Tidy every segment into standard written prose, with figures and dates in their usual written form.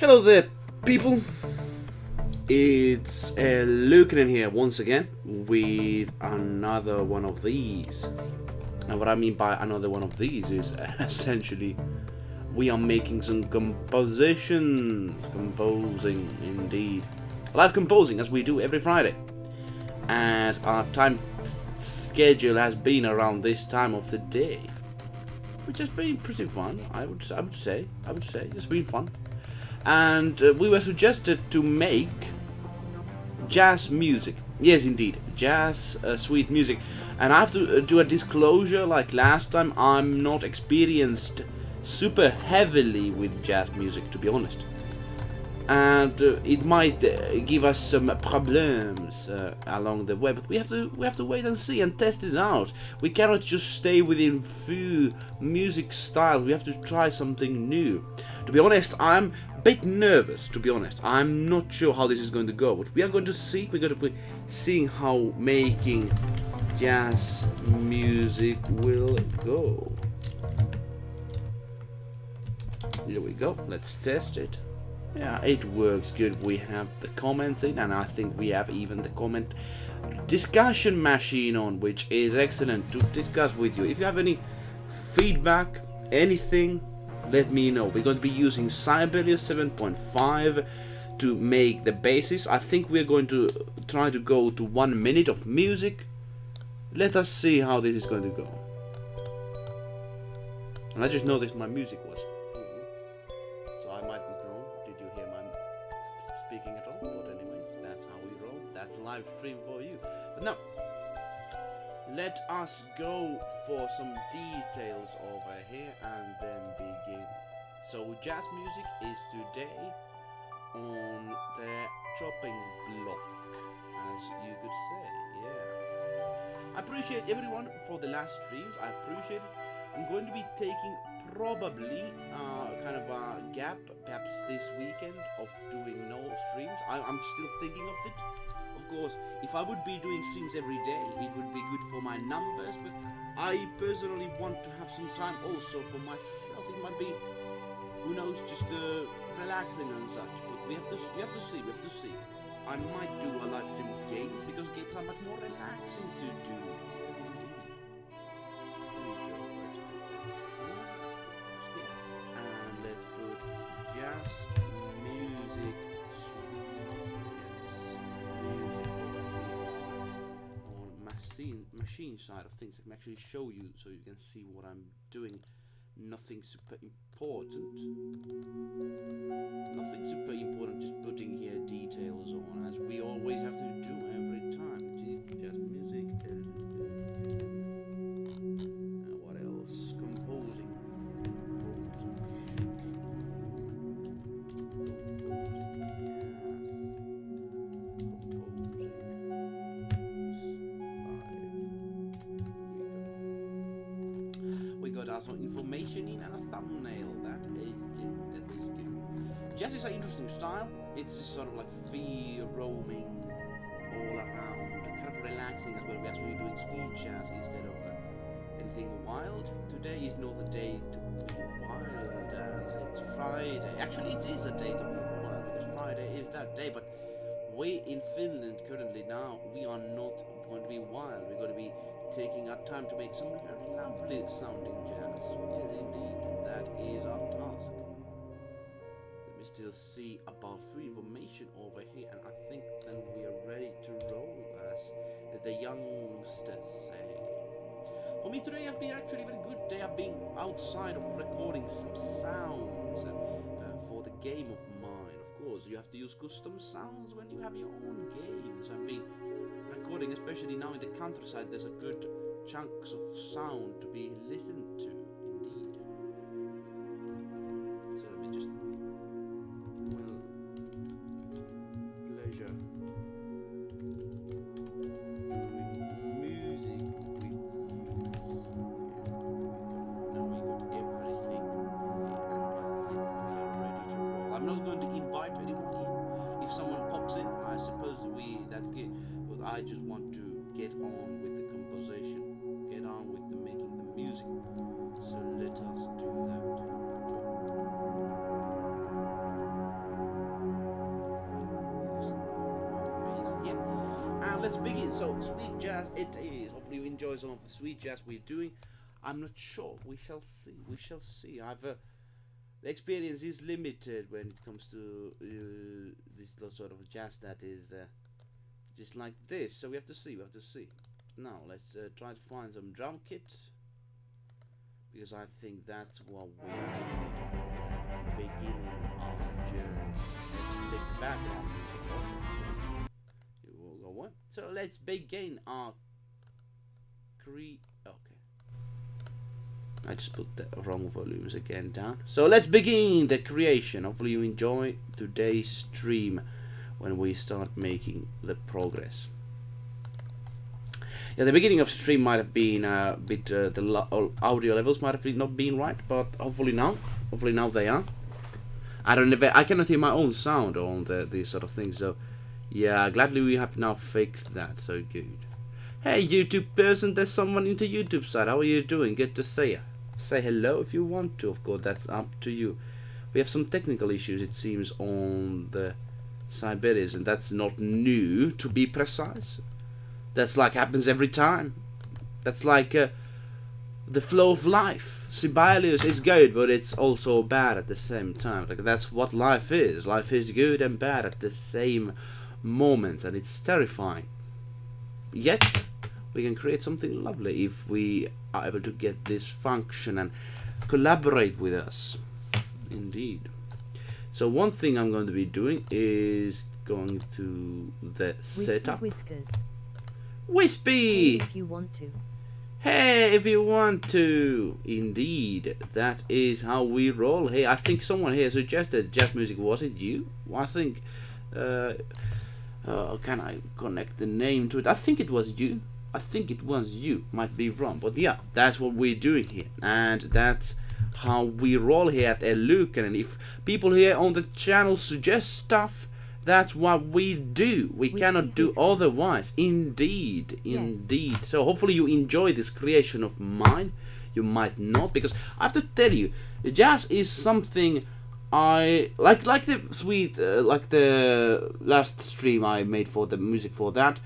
Hello there, people. It's eluukkanen here once again with another one of these. And what I mean by another one of these is essentially we are making some composition. Composing, indeed. Live composing as we do every Friday. And our time schedule has been around this time of the day, which has been pretty fun. I would say it's been fun. And we were suggested to make jazz music. Yes, indeed, jazz, sweet music. And I have to do a disclosure, like last time, I'm not experienced super heavily with jazz music, to be honest. And it might give us some problems along the way, but we have to wait and see and test it out. We cannot just stay within few music styles. We have to try something new. To be honest, I'm a bit nervous. To be honest, I'm not sure how this is going to go, but we are going to see. We're going to be seeing how making jazz music will go. Here we go. Let's test it. Yeah, it works good. We have the comments in, and I think we have even the comment discussion machine on, which is excellent to discuss with you. If you have any feedback, anything, let me know. We're going to be using Sibelius 7.5 to make the basis. I think we're going to try to go to 1 minute of music. Let us see how this is going to go. And I just noticed my music was full, so I might not know. Did you hear my speaking at all? But anyway, that's how we roll. That's live stream for you. But now, let us go for some details over here and then begin. So jazz music is today on the chopping block, as you could say. Yeah. I appreciate everyone for the last streams. I appreciate it. I'm going to be taking probably kind of a gap, perhaps this weekend, of doing no streams. I'm still thinking of it. Of course, if I would be doing streams every day, it would be good for my numbers, but I personally want to have some time also for myself. It might be, who knows, just relaxing and such, but we have to see. I might do a live stream of games, because games are much more relaxing to do. And let's put jazz music. Machine side of things. I can actually show you so you can see what I'm doing. Nothing super important. Just putting here details on, as we always have to do every time. Just music. What else? Composing. Some information in and a thumbnail. That is good. Jazz is an interesting style. It's just sort of like free roaming all around, kind of relaxing as well. We're actually doing sweet jazz instead of anything wild. Today is not the day to be wild, as it's Friday. Actually, it is a day to be wild, because Friday is that day. But we in Finland currently now, we are not going to be wild. We're going to be taking our time to make some very lovely sounding jazz. Yes, indeed, that is our task. Let me still see about free information over here, and I think then we are ready to roll, as the youngsters say. For me today have been actually very good. They have been outside of recording some sounds, and for the game of mine, of course, you have to use custom sounds when you have your own games. I've been recording, especially now in the countryside. There's a good chunks of sound to be listened to, indeed. So let me just, pleasure doing music with you. Now we got everything here, and I think we are ready to roll. I'm not going to invite anyone in. If someone pops in, I suppose that's good. But I just want to get on with the composition. Get on with making the music. So let us do that. So sweet jazz it is. Hopefully you enjoy some of the sweet jazz we're doing. I'm not sure. We shall see. We shall see. The experience is limited when it comes to this sort of jazz that is just like this. So we have to see. We have to see. Now let's try to find some drum kits, because I think that's what we are beginning our journey. Let's take the background music. You will go what? So let's begin our okay. I just put the wrong volumes again down. So let's begin the creation. Hopefully you enjoy today's stream when we start making the progress. Yeah, the beginning of the stream might have been a bit, the audio levels might have not been right, but hopefully now they are. I cannot hear my own sound on these sort of things, so yeah, gladly we have now fixed that, so good. Hey YouTube person, there's someone in the YouTube side, how are you doing? Good to see you. Say hello if you want to, of course, that's up to you. We have some technical issues, it seems, on the Siberians, and that's not new, to be precise. That's like happens every time. That's like the flow of life. Sibelius is good, but it's also bad at the same time. Like that's what life is. Life is good and bad at the same moment, and it's terrifying. Yet we can create something lovely if we are able to get this function and collaborate with us. Indeed. So one thing I'm going to be doing is going to the setup. Whiskers. Wispy! Hey, if you want to. Hey, if you want to. Indeed, that is how we roll. Hey, I think someone here suggested jazz music. Was it you? I think. Can I connect the name to it? I think it was you. I think it was you. Might be wrong, but yeah, that's what we're doing here, and that's how we roll here at eluukkanen. If people here on the channel suggest stuff, that's what we do. We cannot do otherwise. Indeed, indeed. Yes. So hopefully you enjoy this creation of mine. You might not, because I have to tell you, jazz is something I like the sweet, like the last stream I made for the music for that.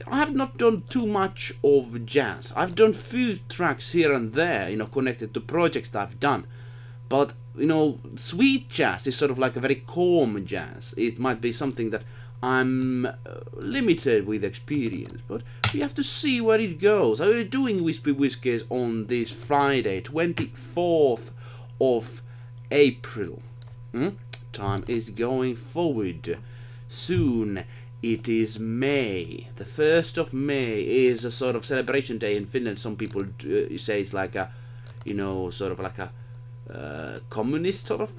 I have not done too much of jazz. I've done few tracks here and there, you know, connected to projects that I've done. But, you know, sweet jazz is sort of like a very calm jazz. It might be something that I'm limited with experience, but we have to see where it goes. How are you doing, Wispy Whiskers, on this Friday, 24th of April? Time is going forward. Soon it is May. The 1st of May is a sort of celebration day in Finland. Some people say it's like a, you know, sort of like a communist sort of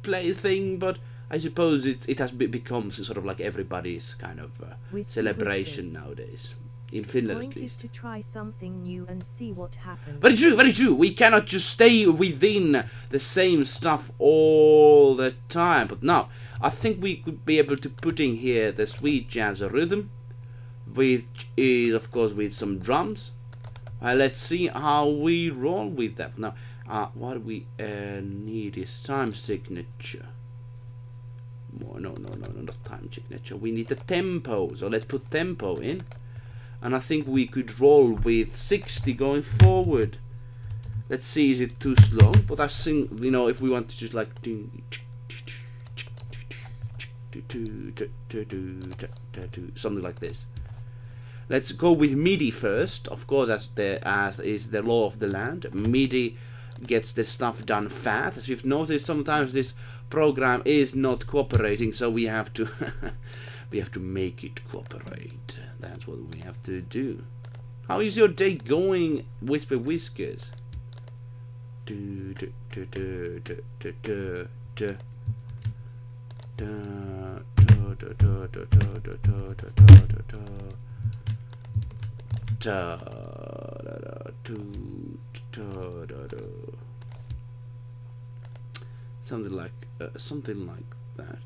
play thing, but I suppose it has become sort of like everybody's kind of celebration nowadays in Finland. Point is to try something new and see what happens. Very true, very true. We cannot just stay within the same stuff all the time. But now I think we could be able to put in here the sweet jazz rhythm, which is of course with some drums. Let's see how we roll with that now. What we need is time signature. No, not time signature. We need the tempo. So let's put tempo in. And I think we could roll with 60 going forward. Let's see, is it too slow? But I think, you know, if we want to just like something like this. Let's go with MIDI first. Of course, as is the law of the land. MIDI gets the stuff done fast. As you've noticed, sometimes this program is not cooperating, so we have to we have to make it cooperate. That's what we have to do. How is your day going, Whisper Whiskers? Something like that.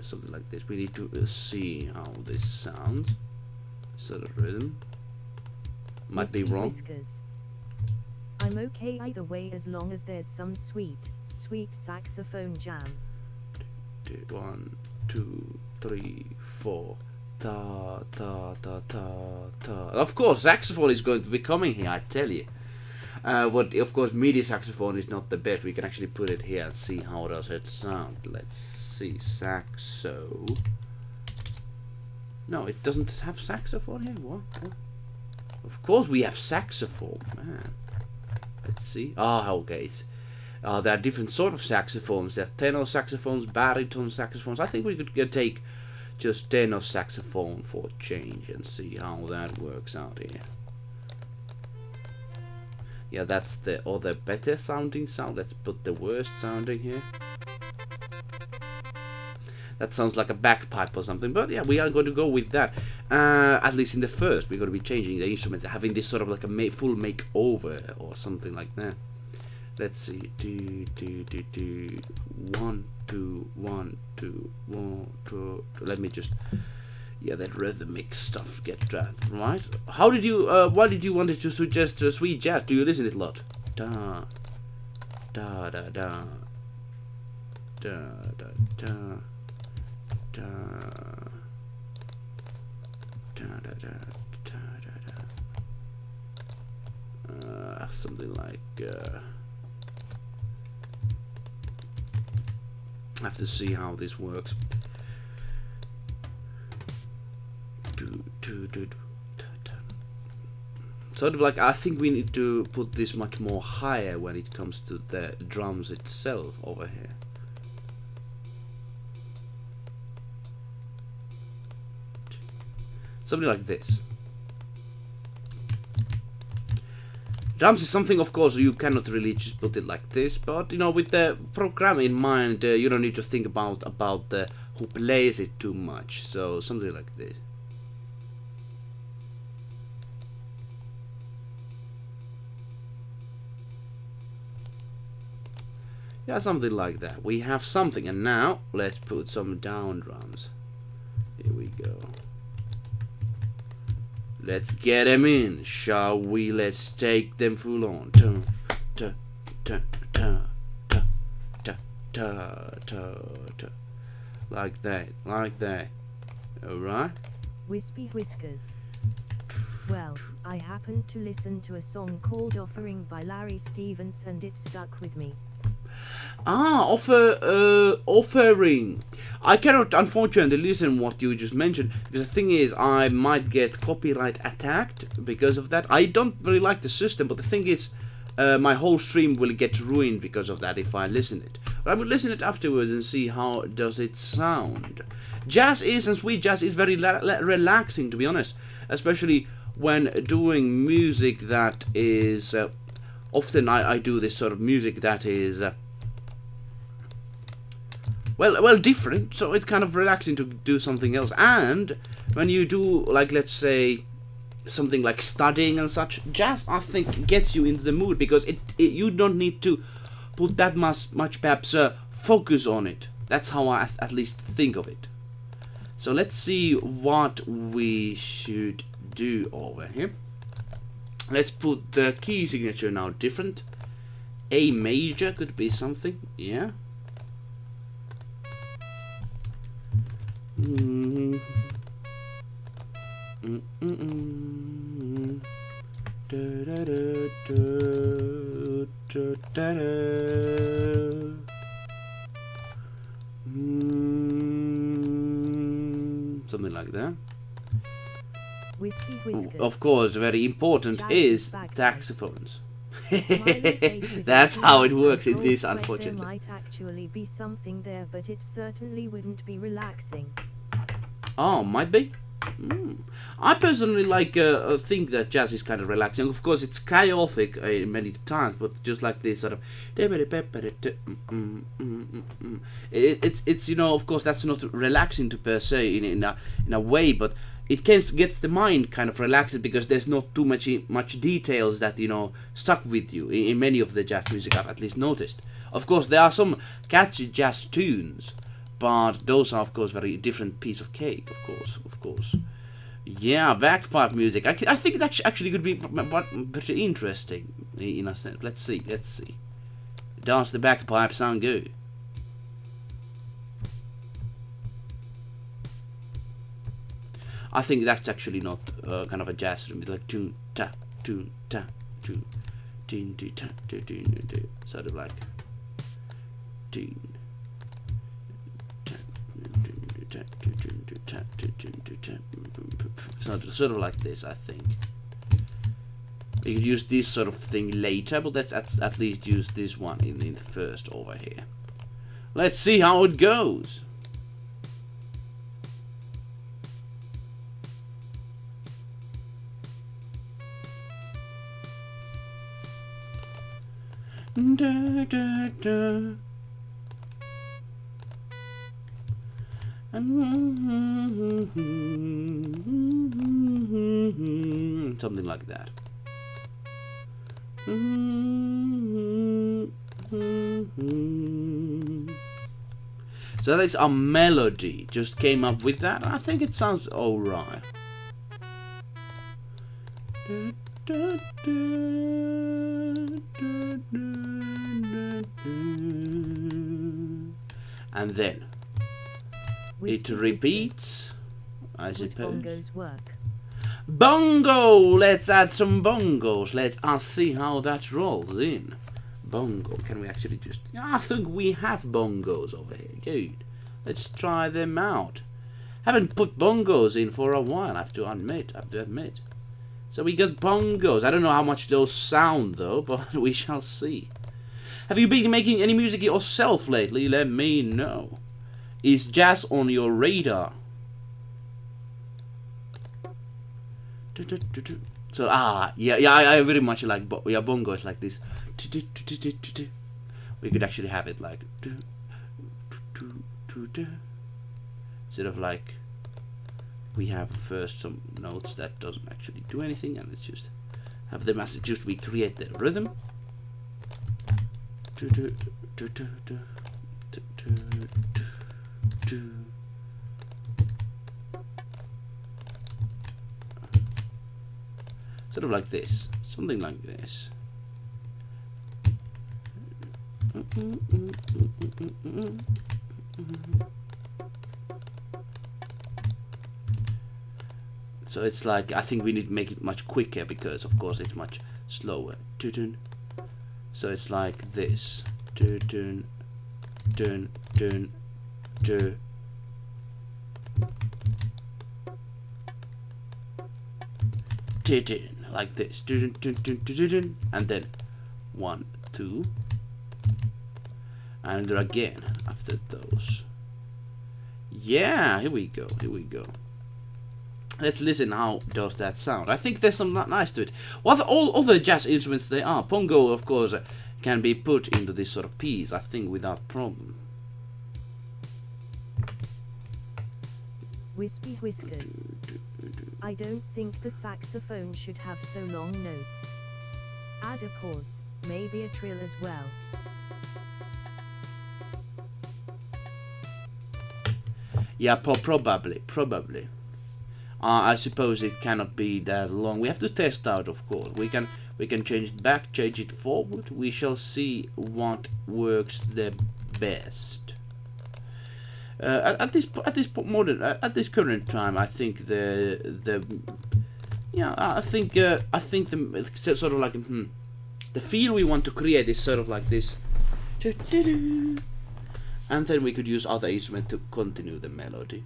Something like this. We need to see how this sounds. Sort of rhythm. Might be wrong. Whiskers. I'm okay either way as long as there's some sweet sweet saxophone jam. 1, 2, 3, 4. Ta ta ta ta ta. Of course, saxophone is going to be coming here, I tell you. But of course, MIDI saxophone is not the best. We can actually put it here and see how does it sound. Let's see, saxo. No, it doesn't have saxophone here. What? Of course, we have saxophone, man. Let's see. Okay. There are different sort of saxophones. There are tenor saxophones, baritone saxophones. I think we could take just tenor saxophone for a change and see how that works out here. Yeah, that's the other better sounding sound. Let's put the worst sounding here. That sounds like a bagpipe or something, but yeah, we are going to go with that. At least in the first, we're going to be changing the instrument, having this sort of like a full makeover or something like that. Let's see. 1, 2, 1, 2, 1, 2. Let me just, yeah, that rhythmic stuff get that right. How did you? Why did you want to suggest sweet jazz? Do you listen it a lot? Da, da, da, da, da, da, da, da, da, da, da, da. Something like. I have to see how this works. Sort of like, I think we need to put this much more higher when it comes to the drums itself over here. Something like this. Drums is something, of course, you cannot really just put it like this, but you know, with the program in mind, you don't need to think about who plays it too much. So something like this. Yeah, something like that. We have something, and now let's put some down drums. Here we go. Let's get them in, shall we? Let's take them full on. Ta ta ta ta ta ta ta ta ta. Like that, like that. Alright? Wispy Whiskers. Well, I happened to listen to a song called Offering by Larry Stevens and it stuck with me. Offering. I cannot unfortunately listen what you just mentioned, because the thing is I might get copyright attacked because of that. I don't really like the system, but the thing is my whole stream will get ruined because of that if I listen it. But I will listen it afterwards and see how does it sound. Jazz is, and sweet jazz is very relaxing, to be honest, especially when doing music that is often I do this sort of music that is well different, so it's kind of relaxing to do something else. And when you do, like, let's say something like studying and such, jazz I think gets you into the mood, because you don't need to put that much perhaps focus on it. That's how I at least think of it. So let's see what we should do over here. Let's put the key signature now different. A major could be something, yeah. Something like that. Wispy Whiskers. Of course, very important is saxophones. That's how it works in this, unfortunately. There might actually be something there, but it certainly wouldn't be relaxing. Oh, might be. I personally think that jazz is kind of relaxing. Of course, it's chaotic many times, but just like this sort of. It's you know, of course, that's not relaxing to per se in a way, but it gets the mind kind of relaxed because there's not too much details that, you know, stuck with you in many of the jazz music I've at least noticed. Of course, there are some catchy jazz tunes, but those are of course very different piece of cake. Of course. Yeah, bagpipe music. I think that actually could be pretty interesting in a sense. Let's see. Does the bagpipe sound good? I think that's actually not kind of a jazz rhythm. It's like tune ta tune ta tune tune ta tune sort of like tune. Sort of like this, I think. We could use this sort of thing later, but let's at least use this one in the first over here. Let's see how it goes. Da, da, da. Something like that. So that's a melody. Just came up with that. I think it sounds alright. And then it repeats, I suppose. Bongos work. Bongo! Let's add some bongos. Let us see how that rolls in. Bongo. Can we actually just... I think we have bongos over here. Good. Let's try them out. Haven't put bongos in for a while, I have to admit. So we got bongos. I don't know how much those sound though, but we shall see. Have you been making any music yourself lately? Let me know. Is jazz on your radar? So yeah, I very much like bongos like this. We could actually have it like instead of like we have first some notes that doesn't actually do anything, and let's just have them as just we create the rhythm. Sort of like this, something like this. So it's like, I think we need to make it much quicker because of course it's much slower. So it's like this. Like this. And then 1, 2. And again after those. Yeah, here we go. Let's listen how does that sound. I think there's some nice to it. What all other jazz instruments they are. Pongo, of course, can be put into this sort of piece, I think, without problem. Wispy whiskers. I don't think the saxophone should have so long notes. Add a pause, maybe a trill as well. Yeah, probably. I suppose it cannot be that long. We have to test out, of course. We can change it back, change it forward. We shall see what works the best. At this current time, I think the sort of like the feel we want to create is sort of like this. And then we could use other instruments to continue the melody.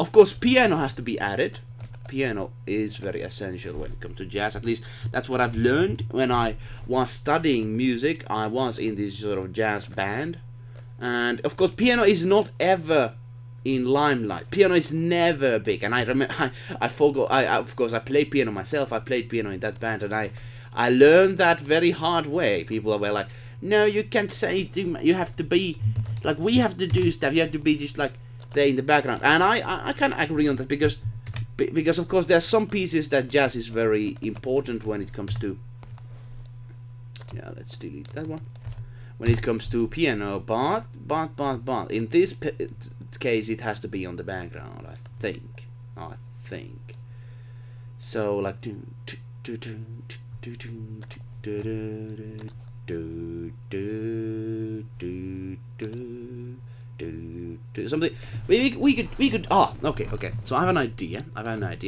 Of course, piano has to be added. Piano is very essential when it comes to jazz. At least that's what I've learned when I was studying music. I was in this sort of jazz band. And of course, piano is not ever in limelight. Piano is never big. And I remember, I forgot. Of course, I played piano myself. I played piano in that band, and I learned that very hard way. People were like, "No, you can't say. You have to be like we have to do stuff. You have to be just like there in the background." And I can agree on that because of course there are some pieces that jazz is very important when it comes to. Yeah, let's delete that one. When it comes to piano, but in this case it has to be on the background. I think. So like do do do do do something. We could. Oh, okay. So I have an idea.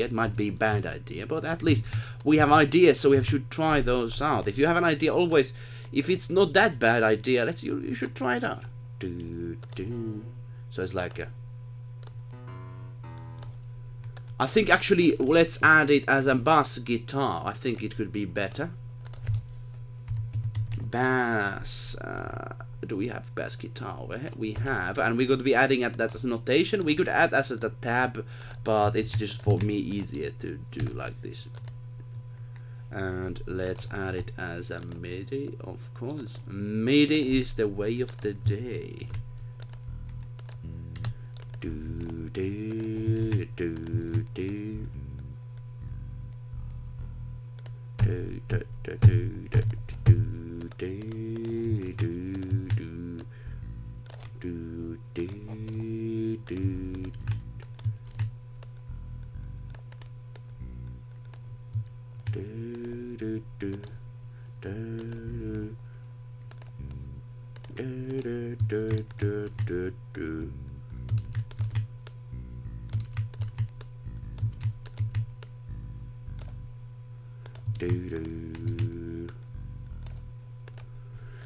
It might be a bad idea, but at least we have ideas, so we should try those out. If you have an idea, always, if it's not that bad idea, you should try it out. Do do. So it's like a. I think actually let's add it as a bass guitar. I think it could be better. Bass. Do we have bass guitar over here? We have, and we're going to be adding that as notation. We could add as a tab, but it's just for me easier to do like this. And let's add it as a MIDI, of course. MIDI is the way of the day. Do do do do. Do do do do do do do do do do do do. Do do do do do do do do do. Do.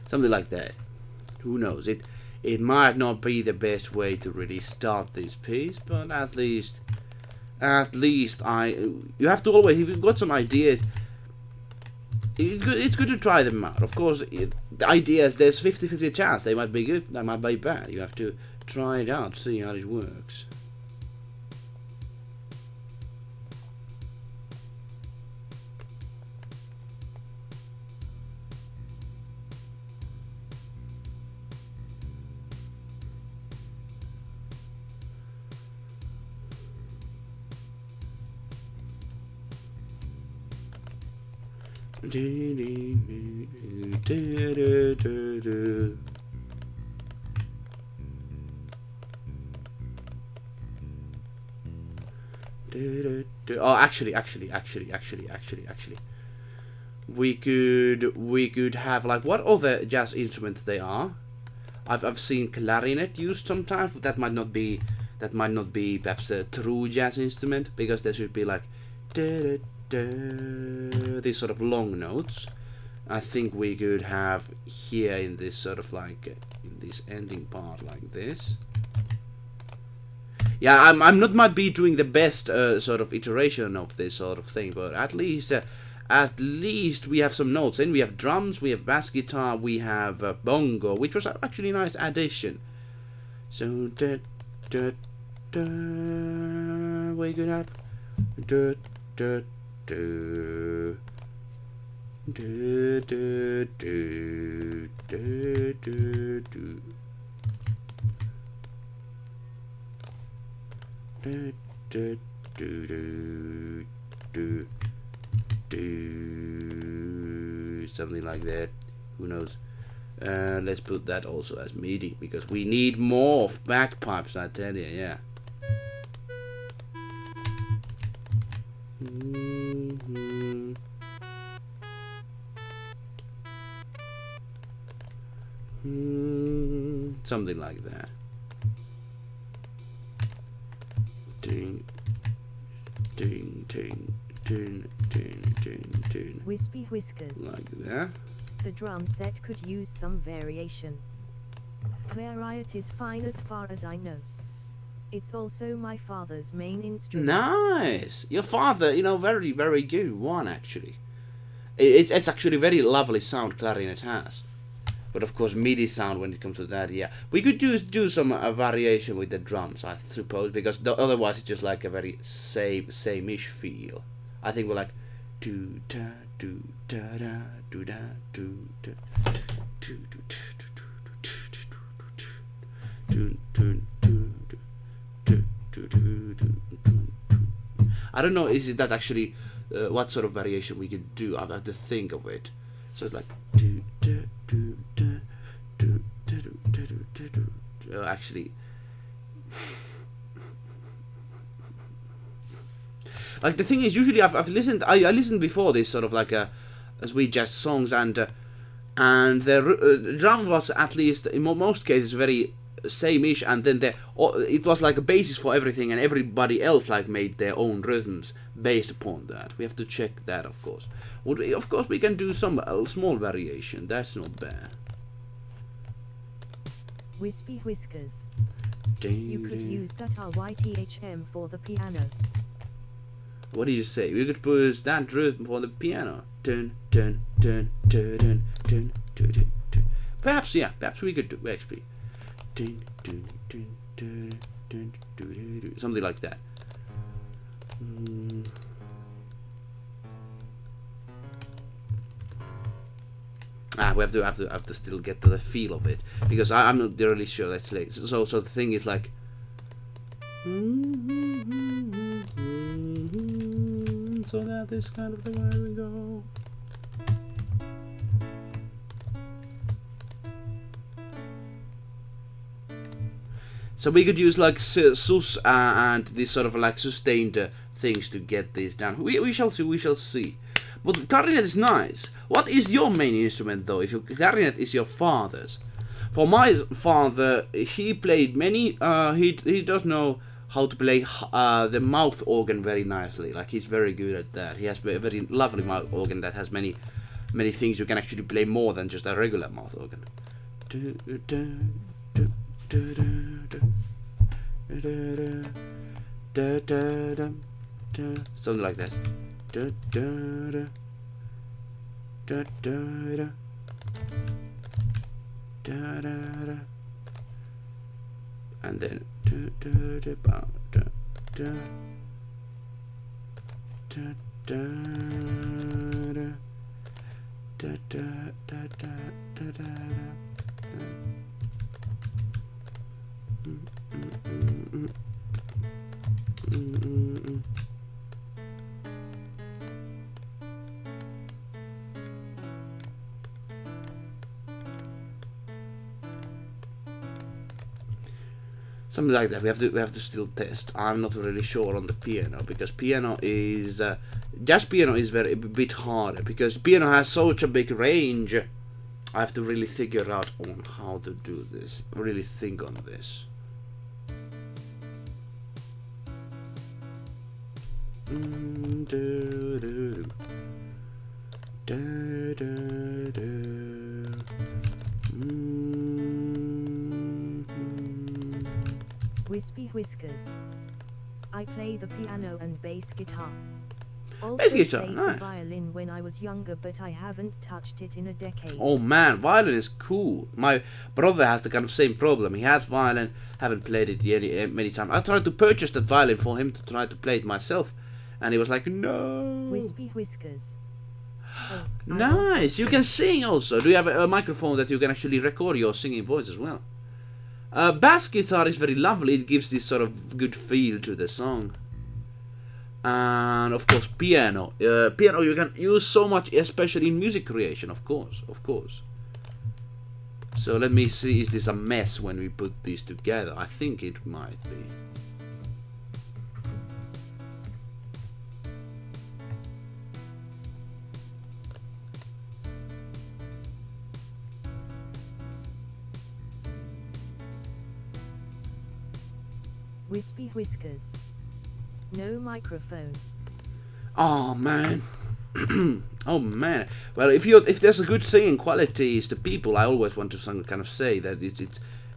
Something like that. Who knows? It might not be the best way to really start this piece, but at least you have to always, if you've got some ideas, it's good to try them out. Of course, the ideas, there's 50-50 chance they might be good, they might be bad. You have to try it out, see how it works. Oh, actually, we could have like, what other jazz instruments they are. I've seen clarinet used sometimes, but that might not be perhaps a true jazz instrument, because there should be like these sort of long notes. I think we could have here in this sort of like in this ending part like this. Yeah, I'm not might be doing the best sort of iteration of this sort of thing, but at least we have some notes. And we have drums, we have bass guitar, we have bongo, which was actually a nice addition. So we could have do do do do do do do do do. Do, do, do, do, do, do, something like that. Who knows? Let's put that also as MIDI, because we need more bagpipes, I tell you, yeah. Something like that. Ding, ding, ding, ding, ding, ding, ding. Wispy whiskers. Like that. The drum set could use some variation. Clarinet is fine as far as I know. It's also my father's main instrument. Nice! Your father, very, very good one, actually. It's actually very lovely sound clarinet has. But of course, MIDI sound when it comes to that, yeah. We could do some variation with the drums, I suppose, because otherwise it's just like a very same-ish feel. I think we're like do da do da da do da do da do do do do do. I don't know. Is that actually what sort of variation we could do? I have to think of it. So it's like do do do do do do do do do. Actually, like the thing is, usually I've listened. I listened before this sort of like a sweet jazz songs, and and the drum was at least in most cases very same-ish, and then it was like a basis for everything, and everybody else like made their own rhythms based upon that. We have to check that, of course. Of course, we can do some small variation. That's not bad. Wispy Whiskers. You could use that RYTHM for the piano. What do you say? We could push that rhythm for the piano. Dun, dun, dun, dun, dun, dun, dun, dun, dun. Perhaps, yeah. Perhaps we could do actually. Dun, dun, dun, dun, dun, dun, dun, dun. Something like that. We have to still get to the feel of it, because I'm not really sure. Let's say so the thing is like. So that is kind of the way we go. So we could use like sus and this sort of like sustained things to get this down. We shall see. We shall see. But clarinet is nice. What is your main instrument though? If your clarinet is your father's. For my father, he played many. He does know how to play the mouth organ very nicely. Like he's very good at that. He has a very lovely mouth organ that has many things you can actually play more than just a regular mouth organ. Something like that. And then something like that. We have to still test. I'm not really sure on the piano, because piano is jazz piano is a bit harder, because piano has such a big range. I have to really figure out on how to do this. Really think on this. Wispy Whiskers. I play the piano and bass guitar. Also Bass guitar, played nice. the violin when I was younger, but I haven't touched it in a decade. Oh man, violin is cool. My brother has the kind of same problem. He has violin, haven't played it many times. I tried to purchase that violin for him to try to play it myself, and he was like, no. Wispy Whiskers. Oh, Nice, you can sing also. Do you have a microphone that you can actually record your singing voice as well? Bass guitar is very lovely. It gives this sort of good feel to the song. And of course piano. Piano you can use so much, especially in music creation, of course. So let me see, is this a mess when we put these together? I think it might be. Wispy Whiskers. No microphone. Oh man. Oh man. Well, if there's a good singing qualities to people, I always want to kind of say that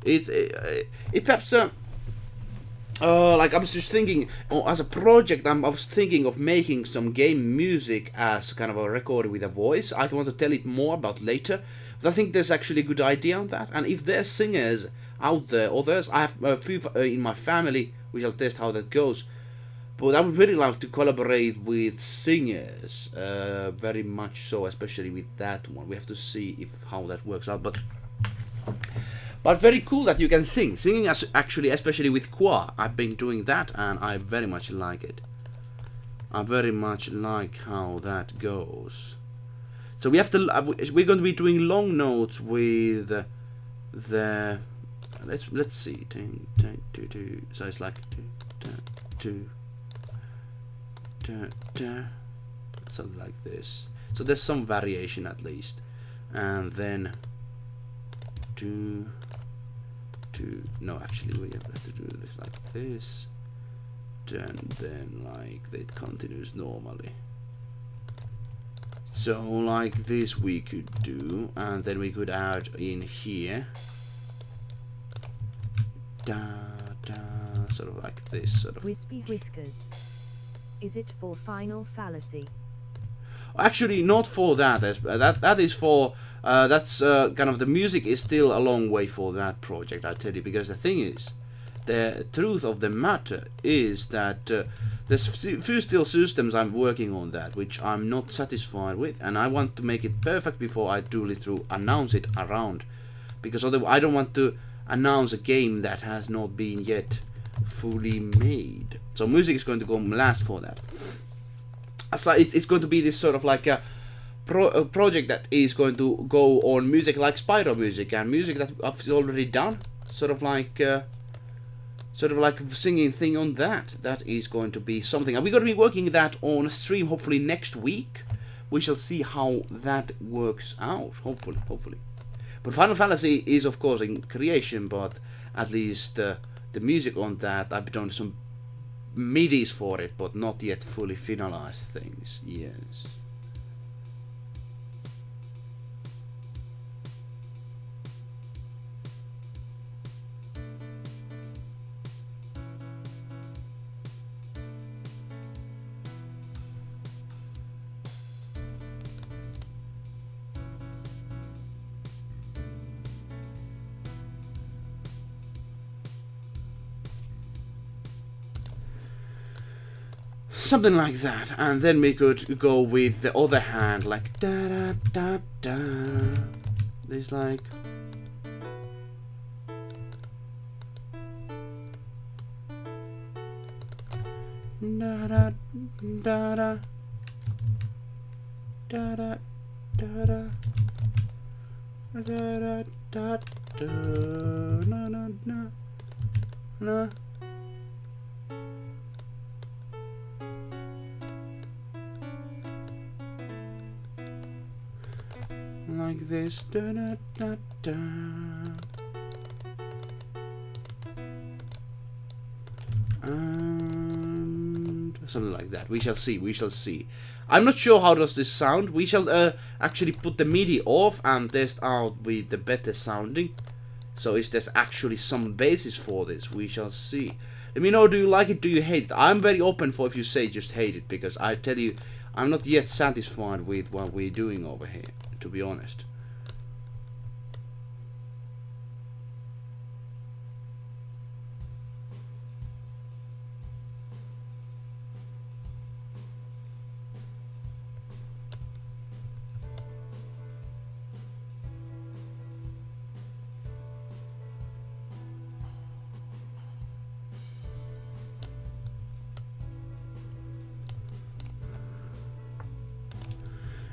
it perhaps like I was just thinking, as a project, I was thinking of making some game music as kind of a record with a voice. I want to tell it more about later, but I think there's actually a good idea on that. And if there's singers out there, or I have a few in my family, we shall test how that goes. But I would really love to collaborate with singers, very much so, especially with that one. We have to see how that works out. But very cool that you can sing. Singing actually, especially with choir. I've been doing that, and I very much like it. I very much like how that goes. So we have to. We're going to be doing long notes with the. Let's see. So it's like something like this. So there's some variation at least. and then no, actually we have to do this like this, and then like it continues normally. So like this we could do, and then we could add in here sort of like this sort of Wispy whiskers. Is it for final fallacy? actually not for that. That is for that's kind of the music is still a long way for that project, I tell you, because the thing is, the truth of the matter is that there's few still systems I'm working on that which I'm not satisfied with, and I want to make it perfect before I truly announce it around, because otherwise I don't want to announce a game that has not been yet fully made. So music is going to go last for that. So it's going to be this sort of like a project that is going to go on music like Spyro music and music that I've already done, sort of like singing thing on that. That is going to be something, and we're going to be working that on stream hopefully next week. We shall see how that works out, hopefully. But Final Fantasy is of course in creation, but at least the music on that, I've done some MIDIs for it, but not yet fully finalized things. Yes. Something like that, and then we could go with the other hand, like da da da da. This like da da da da da da da da da da da na na na na. Like this, da da da da. And something like that. We shall see. We shall see. I'm not sure how does this sound. We shall actually put the MIDI off and test out with the better sounding. So is there actually some basis for this? We shall see. Let me know. Do you like it? Do you hate it? I'm very open for if you say just hate it, because I tell you, I'm not yet satisfied with what we're doing over here, to be honest.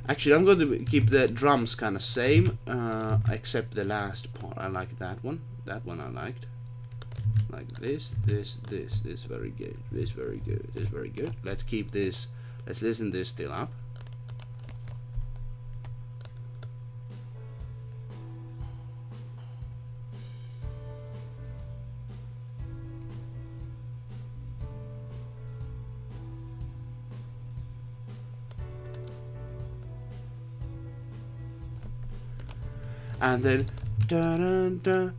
Actually, I'm going to keep the drums kind of same, except the last part. I like that one. That one I liked. Like this. Very good. This very good. This very good. Let's keep this. Let's listen this still up. And then da da da.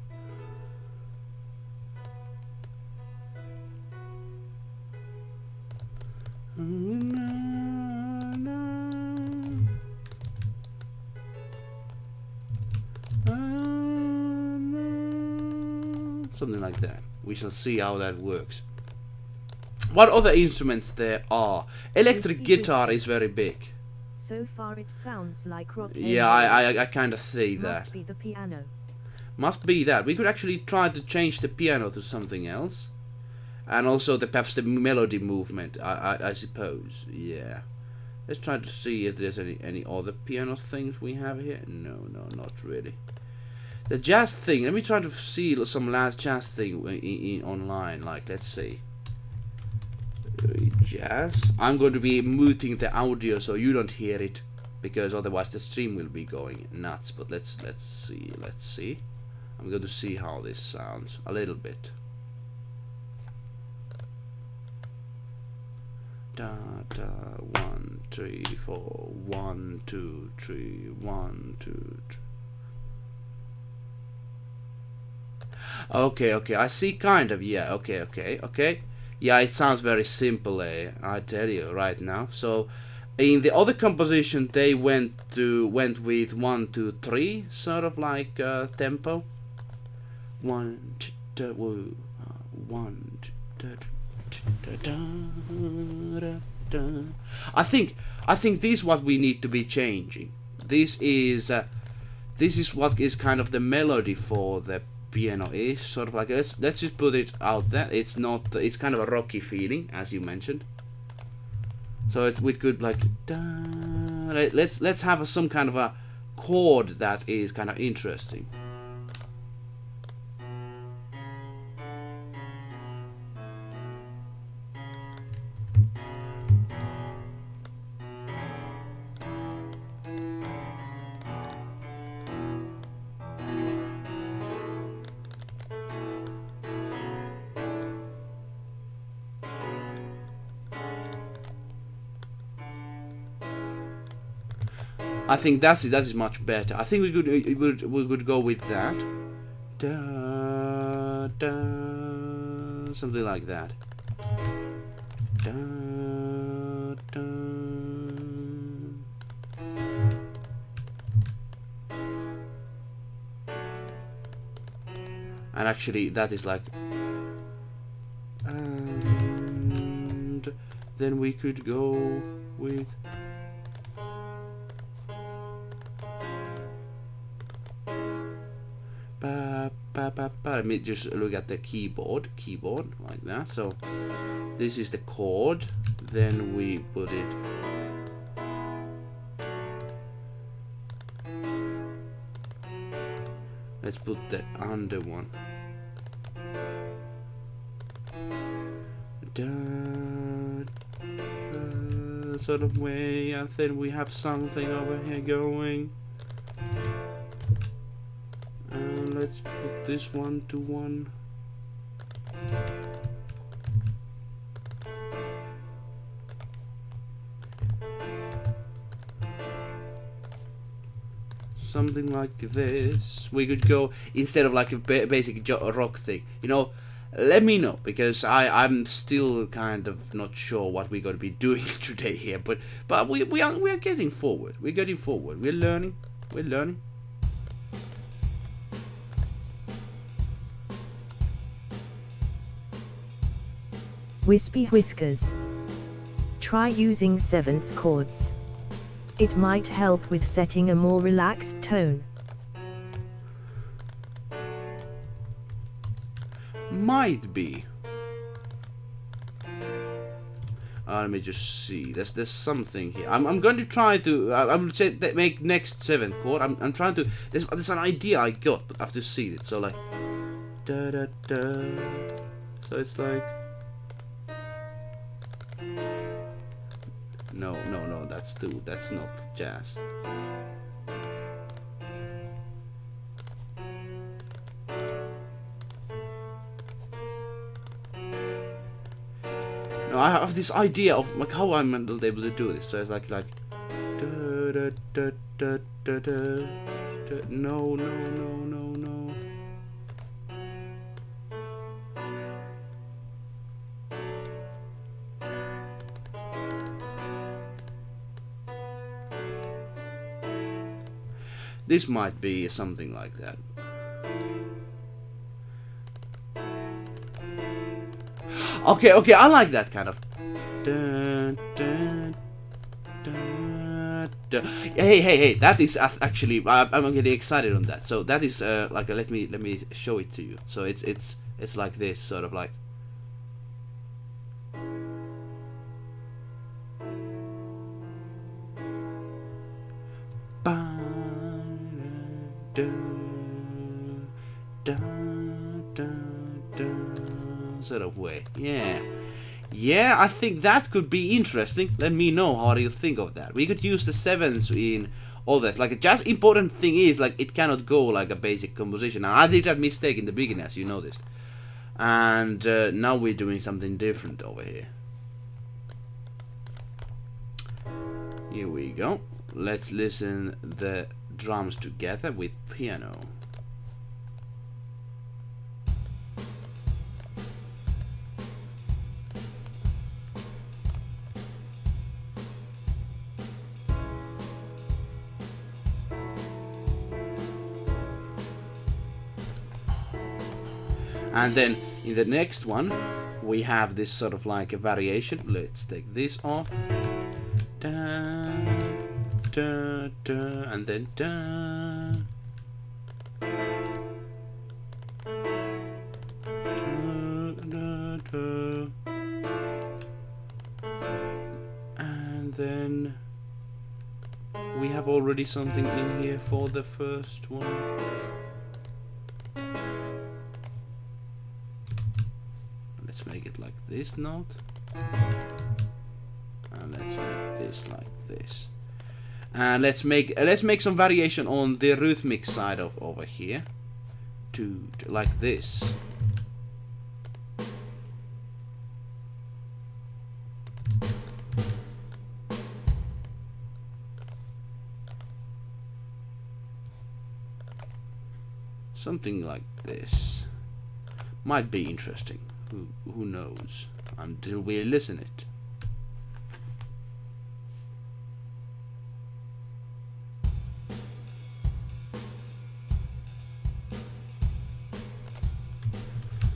Something like that. We shall see how that works. What other instruments there are? Electric guitar is very big. So far it sounds like rock. Yeah, I kind of see that. Must be the piano. Must be that. We could actually try to change the piano to something else. And also perhaps the melody movement, I suppose. Yeah. Let's try to see if there's any other piano things we have here. No, not really. The jazz thing, let me try to see some last jazz thing online. Like, let's see. Jazz. I'm going to be muting the audio so you don't hear it. because otherwise the stream will be going nuts. But let's see. I'm going to see how this sounds a little bit. Da da 1 3 4 1 2 3 1 2 3. Okay, I see, kind of, yeah, okay. Yeah, it sounds very simple, I tell you right now. So in the other composition they went with 1 2 3 sort of like tempo. 1 2 1 I think this is what we need to be changing. This is what is kind of the melody for the piano is, sort of like, let's just put it out there. It's not, it's kind of a rocky feeling, as you mentioned. So we could like let's have some kind of a chord that is kind of interesting. I think that is much better. I think we could go with that. Da, da, something like that. Da, da. And actually that is like, and then we could go with let me just look at the keyboard like that. So this is the chord, then we put it let's put the under one sort of way, and then we have something over here going. Let's put this 1 to 1. Something like this. We could go, instead of like a basic rock thing, you know. Let me know, because I'm still kind of not sure what we're going to be doing today here, but we are getting forward. We're getting forward. We're learning. Wispy whiskers. Try using 7th chords. It might help with setting a more relaxed tone. Might be. Let me just see. There's something here. I'm going to try to. I will make next 7th chord. I'm trying to. There's an idea I got, but I have to see it. So like, da da da. So it's like. No, that's not jazz. No, I have this idea of like how I'm able to do this. So it's like da da da da da da. No. This might be something like that. Okay, I like that kind of. Hey, that is actually, I'm getting excited on that. So that is like, let me show it to you. So it's like this, sort of like. Sort of way, yeah. Yeah, I think that could be interesting. Let me know how do you think of that. We could use the sevens in all that. Like, just important thing is, like, it cannot go like a basic composition. And I did that mistake in the beginning, as you noticed. And now we're doing something different over here. Here we go. Let's listen the drums together with piano. And then in the next one we have this sort of like a variation. Let's take this off. Da, da, da, and then da. Da, da, da. And then we have already something in here for the first one. Let's make it like this note, and let's make this like this, and let's make some variation on the rhythmic side of over here, to like this. Something like this might be interesting. Who knows until we listen it.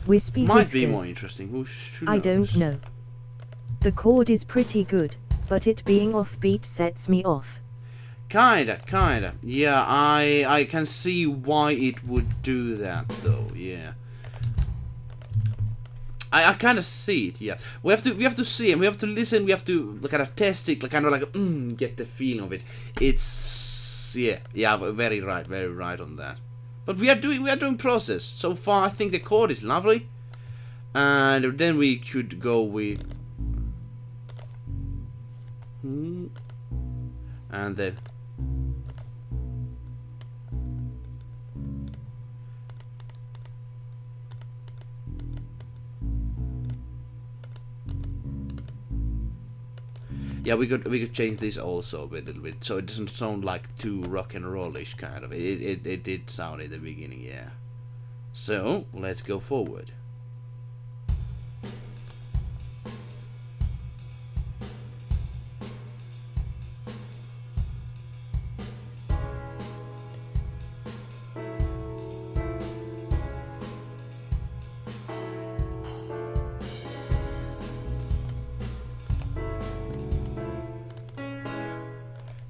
Wispy Might whiskers. be more interesting. Who I knows? don't know. The chord is pretty good, but it being offbeat sets me off. Kinda. Yeah, I can see why it would do that though. Yeah. I kind of see it, yeah. We have to see it. We have to listen. We have to kind of test it, like kind of like get the feeling of it. It's yeah, very right on that. But we are doing process so far. I think the chord is lovely, and then we could go with and then. Yeah, we could change this also a little bit, so it doesn't sound like too rock and rollish kind of. It did sound in the beginning, yeah. So let's go forward.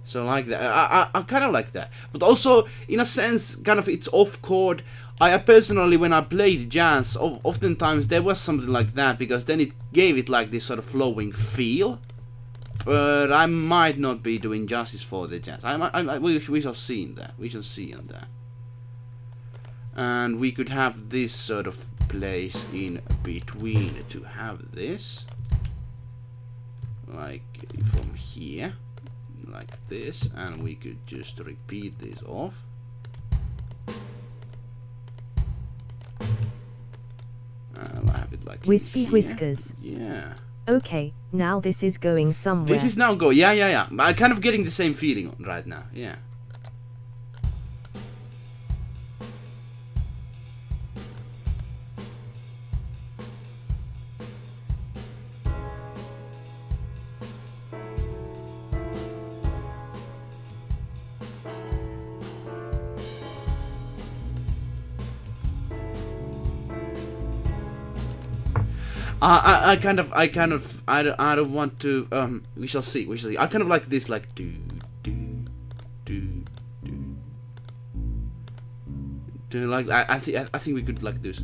So like that, I kind of like that, but also in a sense, kind of it's off chord. I personally, when I played jazz, oftentimes there was something like that because then it gave it like this sort of flowing feel. But I might not be doing justice for the jazz. We shall see in that. We shall see on that. And we could have this sort of place in between to have this, like from here. Like this, and we could just repeat this off. I'll have it like Wispy whiskers. Yeah. Okay, now this is going somewhere. This is now go. Yeah. I'm kind of getting the same feeling right now. Yeah. I don't want to. We shall see. I kind of like this, like do. Like I think we could like this.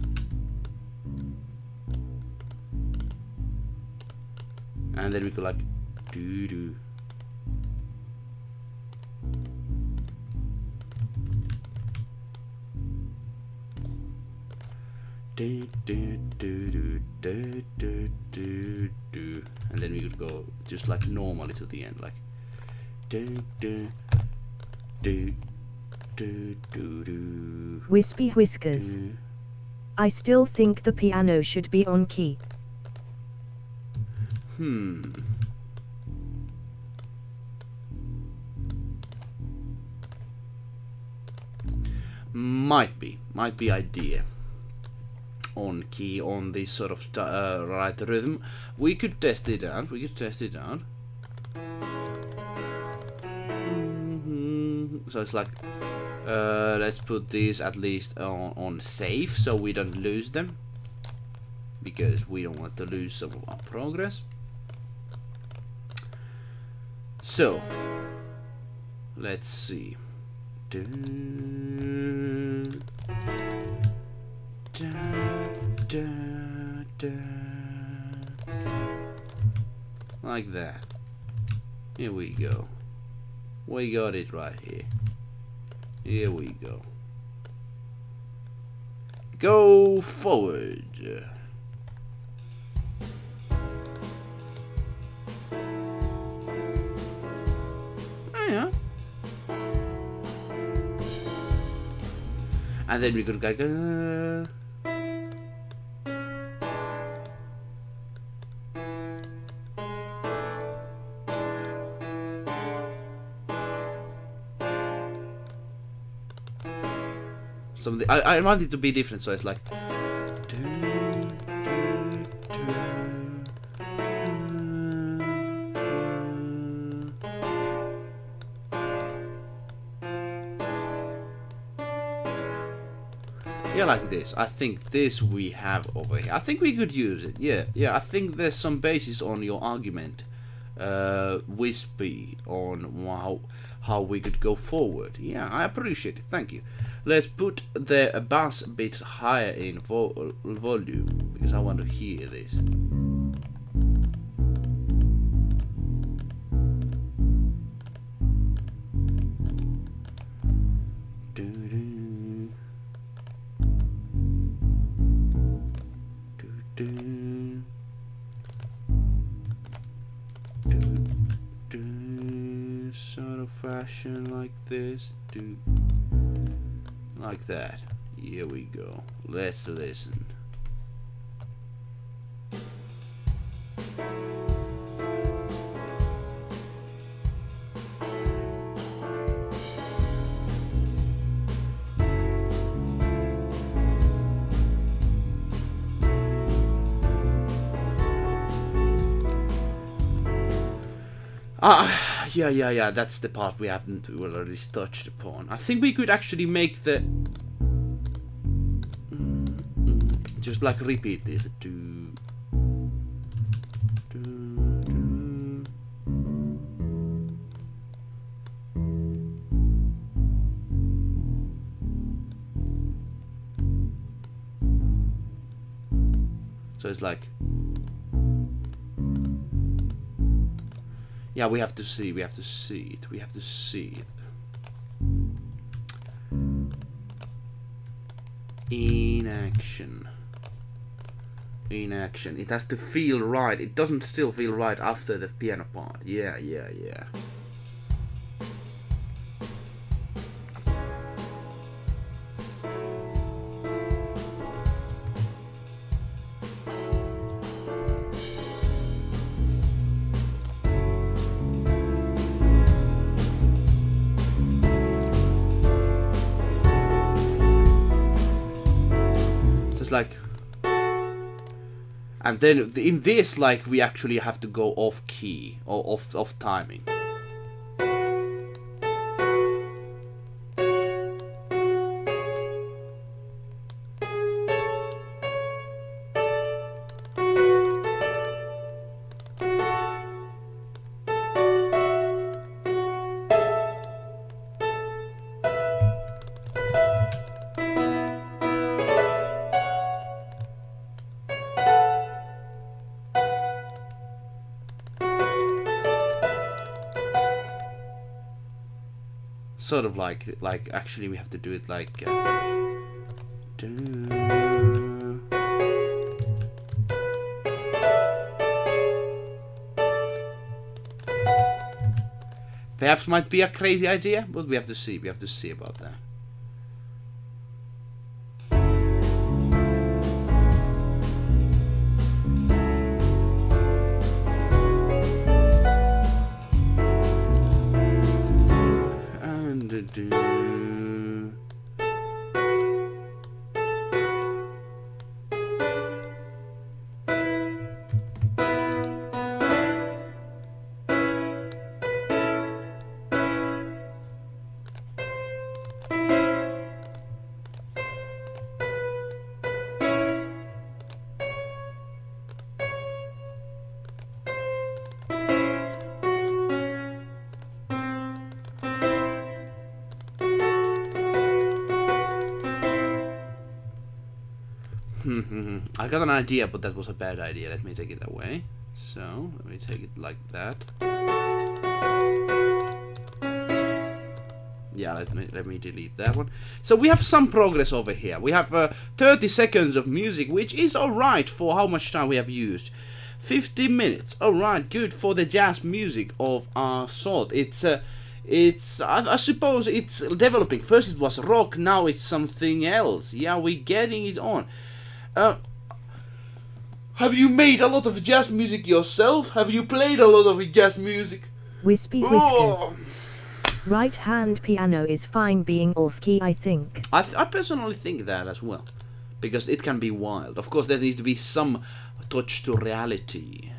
And then we could like do. And then we could go just like normally to the end, like. Wispy Whiskers. I still think the piano should be on key. Might be idea. On key, on this sort of right rhythm. We could test it out. So it's like, let's put these at least on safe, so we don't lose them, because we don't want to lose some of our progress. So let's see. Like that. Here we go. We got it right here. Here we go. Go forward. Yeah. And then we could go. Something I want it to be different, so it's like. Yeah, like this. I think this we have over here. I think we could use it. Yeah. I think there's some basis on your argument, Wispy, on how we could go forward. Yeah, I appreciate it. Thank you. Let's put the bass a bit higher in volume, because I want to hear this. Sort of fashion like this. Like that. Here we go. Let's listen. Yeah, that's the part we haven't already touched upon. I think we could actually make the... just like repeat this. So it's like... yeah, we have to see it. In action. It has to feel right. It doesn't still feel right after the piano part. Yeah. Like, and then in this, like, we actually have to go off key or off timing. Sort of like actually we have to do it like Perhaps might be a crazy idea, but we have to see. We have to see about that. I got an idea, but that was a bad idea. Let me take it away. So, let me take it like that. Yeah, let me delete that one. So we have some progress over here. We have 30 seconds of music, which is alright for how much time we have used. 50 minutes. Alright, good for the jazz music of our sort. I suppose it's developing. First it was rock, now it's something else. Yeah, we're getting it on. Have you made a lot of jazz music yourself? Have you played a lot of jazz music? Wispy whiskers. Oh. Right hand piano is fine being off key, I think. I personally think that as well. Because it can be wild. Of course there needs to be some touch to reality.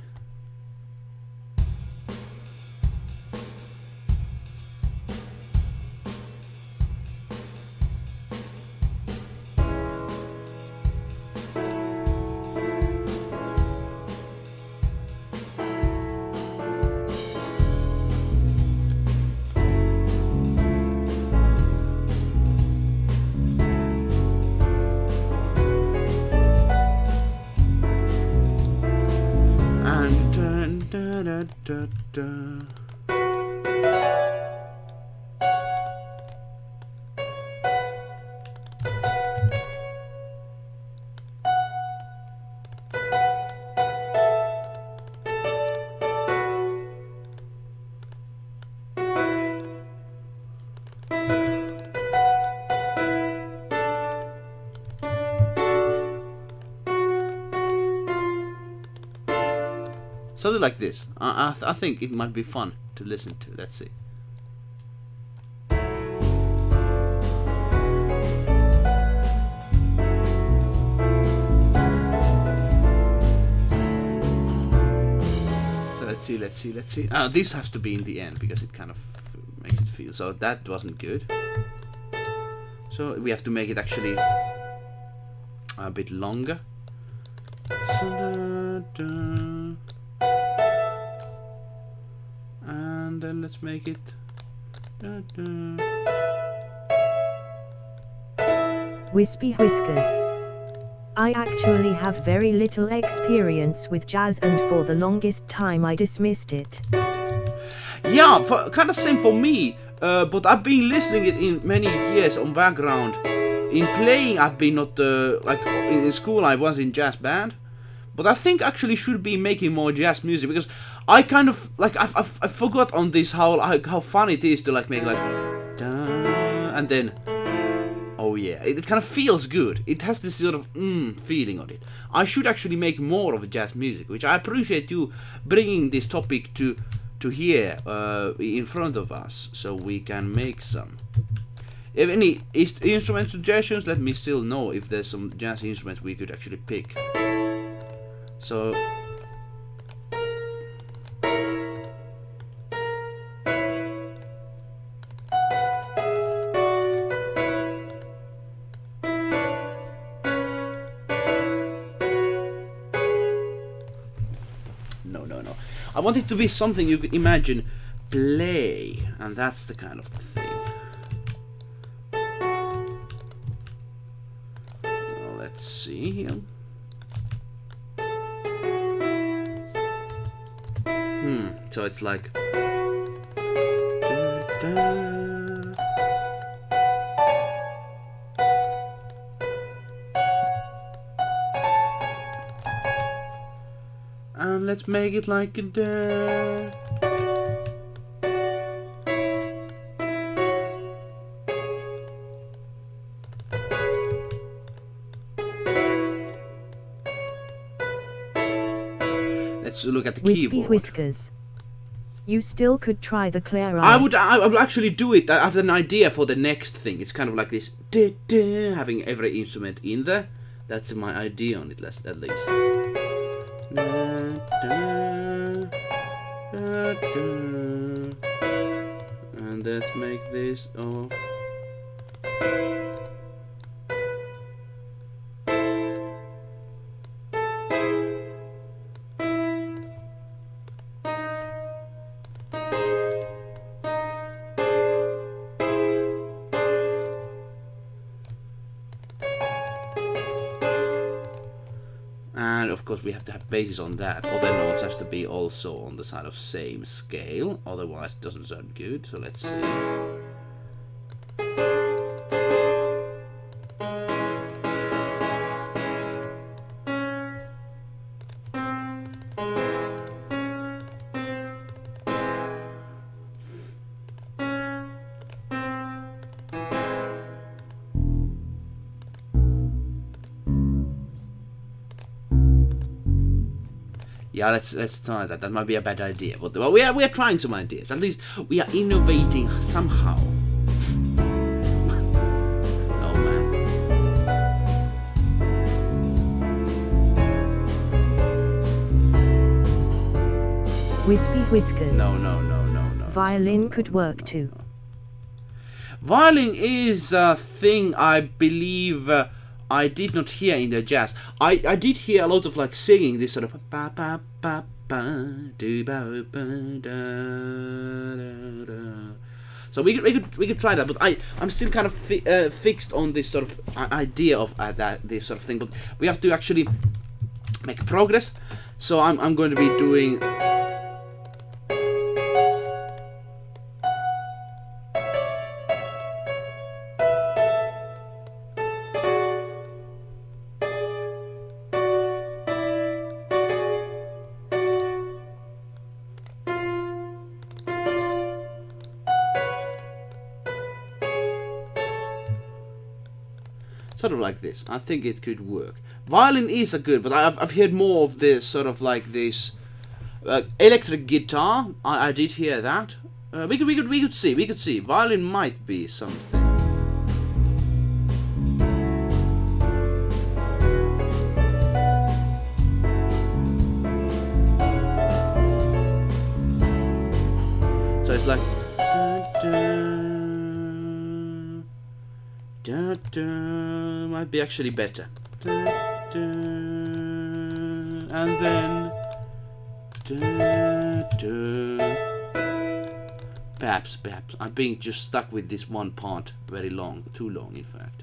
Something like this. I think it might be fun to listen to. Let's see. So let's see. This has to be in the end because it kind of makes it feel. So that wasn't good. So we have to make it actually a bit longer. And then let's make it. Wispy whiskers. I actually have very little experience with jazz, and for the longest time I dismissed it. Yeah, kind of same for me. But I've been listening it in many years on background. In playing, I've been not like in school. I was in jazz band, but I think actually should be making more jazz music because I kind of like I forgot on this how fun it is to like make like and then oh yeah, it kind of feels good. It has this sort of feeling on it. I should actually make more of jazz music, which I appreciate you bringing this topic to here in front of us, so we can make some. If any instrument suggestions, let me still know if there's some jazz instruments we could actually pick. So no. I want it to be something you could imagine play, and that's the kind of thing. Well, let's see here. So it's like and let's make it like a let's look at the Wispy keyboard. Whiskers. You still could try the clear I would actually do it. I have an idea for the next thing. It's kind of like this, having every instrument in there. That's my idea on it, at least. And let's make this off. And of course we have to have bases on that. Other notes have to be also on the side of same scale, otherwise it doesn't sound good. So let's see. Yeah, let's try that. That might be a bad idea, but well, we are trying some ideas. At least we are innovating somehow. Oh man. Wispy Whiskers. No. Violin could work too. Violin is a thing I believe I did not hear in the jazz. I did hear a lot of like singing this sort of ba ba ba ba do ba ba da da da. So we could try that, but I'm still kind of fixed on this sort of idea of this sort of thing. But we have to actually make progress. So I'm going to be doing. Sort of like this. I think it could work. Violin is a good, but I've heard more of this sort of like this electric guitar. I did hear that. We could see. Violin might be something. So it's like. Might be actually better. And then perhaps I'm being just stuck with this one part very long, too long in fact.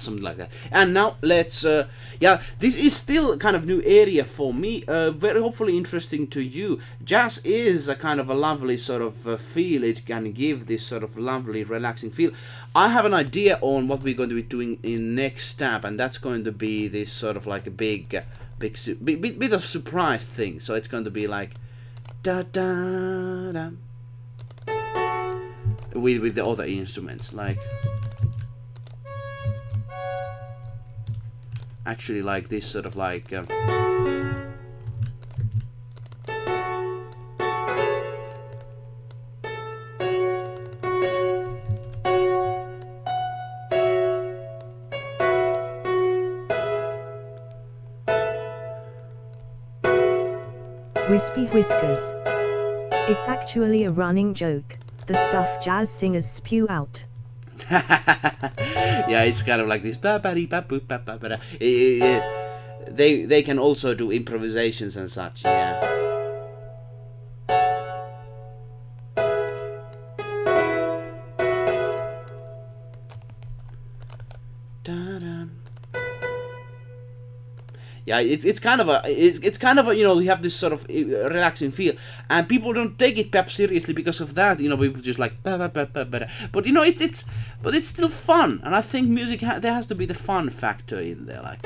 Something like that. And now let's yeah, this is still kind of new area for me, very hopefully interesting to you. Jazz is a kind of a lovely sort of feel. It can give this sort of lovely relaxing feel. I have an idea on what we're going to be doing in next step, and that's going to be this sort of like a bit of surprise thing. So it's going to be like da da da with the other instruments, like actually like this sort of like Wispy Whiskers. It's actually a running joke, the stuff jazz singers spew out. yeah, it's kind of like this. They can also do improvisations and such. Yeah. Yeah, it's kind of a it's kind of a, you know, you have this sort of relaxing feel, and people don't take it perhaps seriously because of that. You know, people just like bah, bah, bah, bah, bah. But you know, but it's still fun, and I think music there has to be the fun factor in there, like.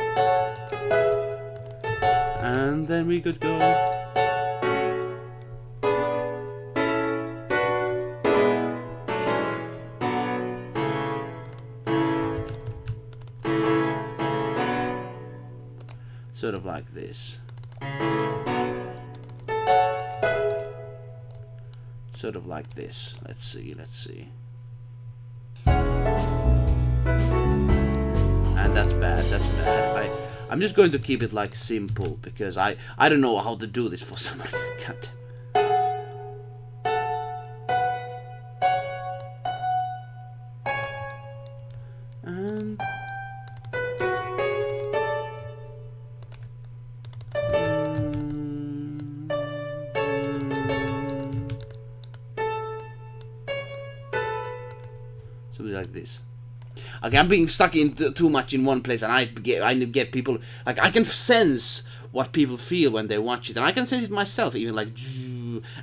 And then we could go. Sort of like this. Sort of like this. Let's see. And that's bad. I'm just going to keep it like simple because I don't know how to do this for some reason. God. And something like this. Okay, I'm being stuck in too much in one place, and I get people, like, I can sense what people feel when they watch it, and I can sense it myself, even like,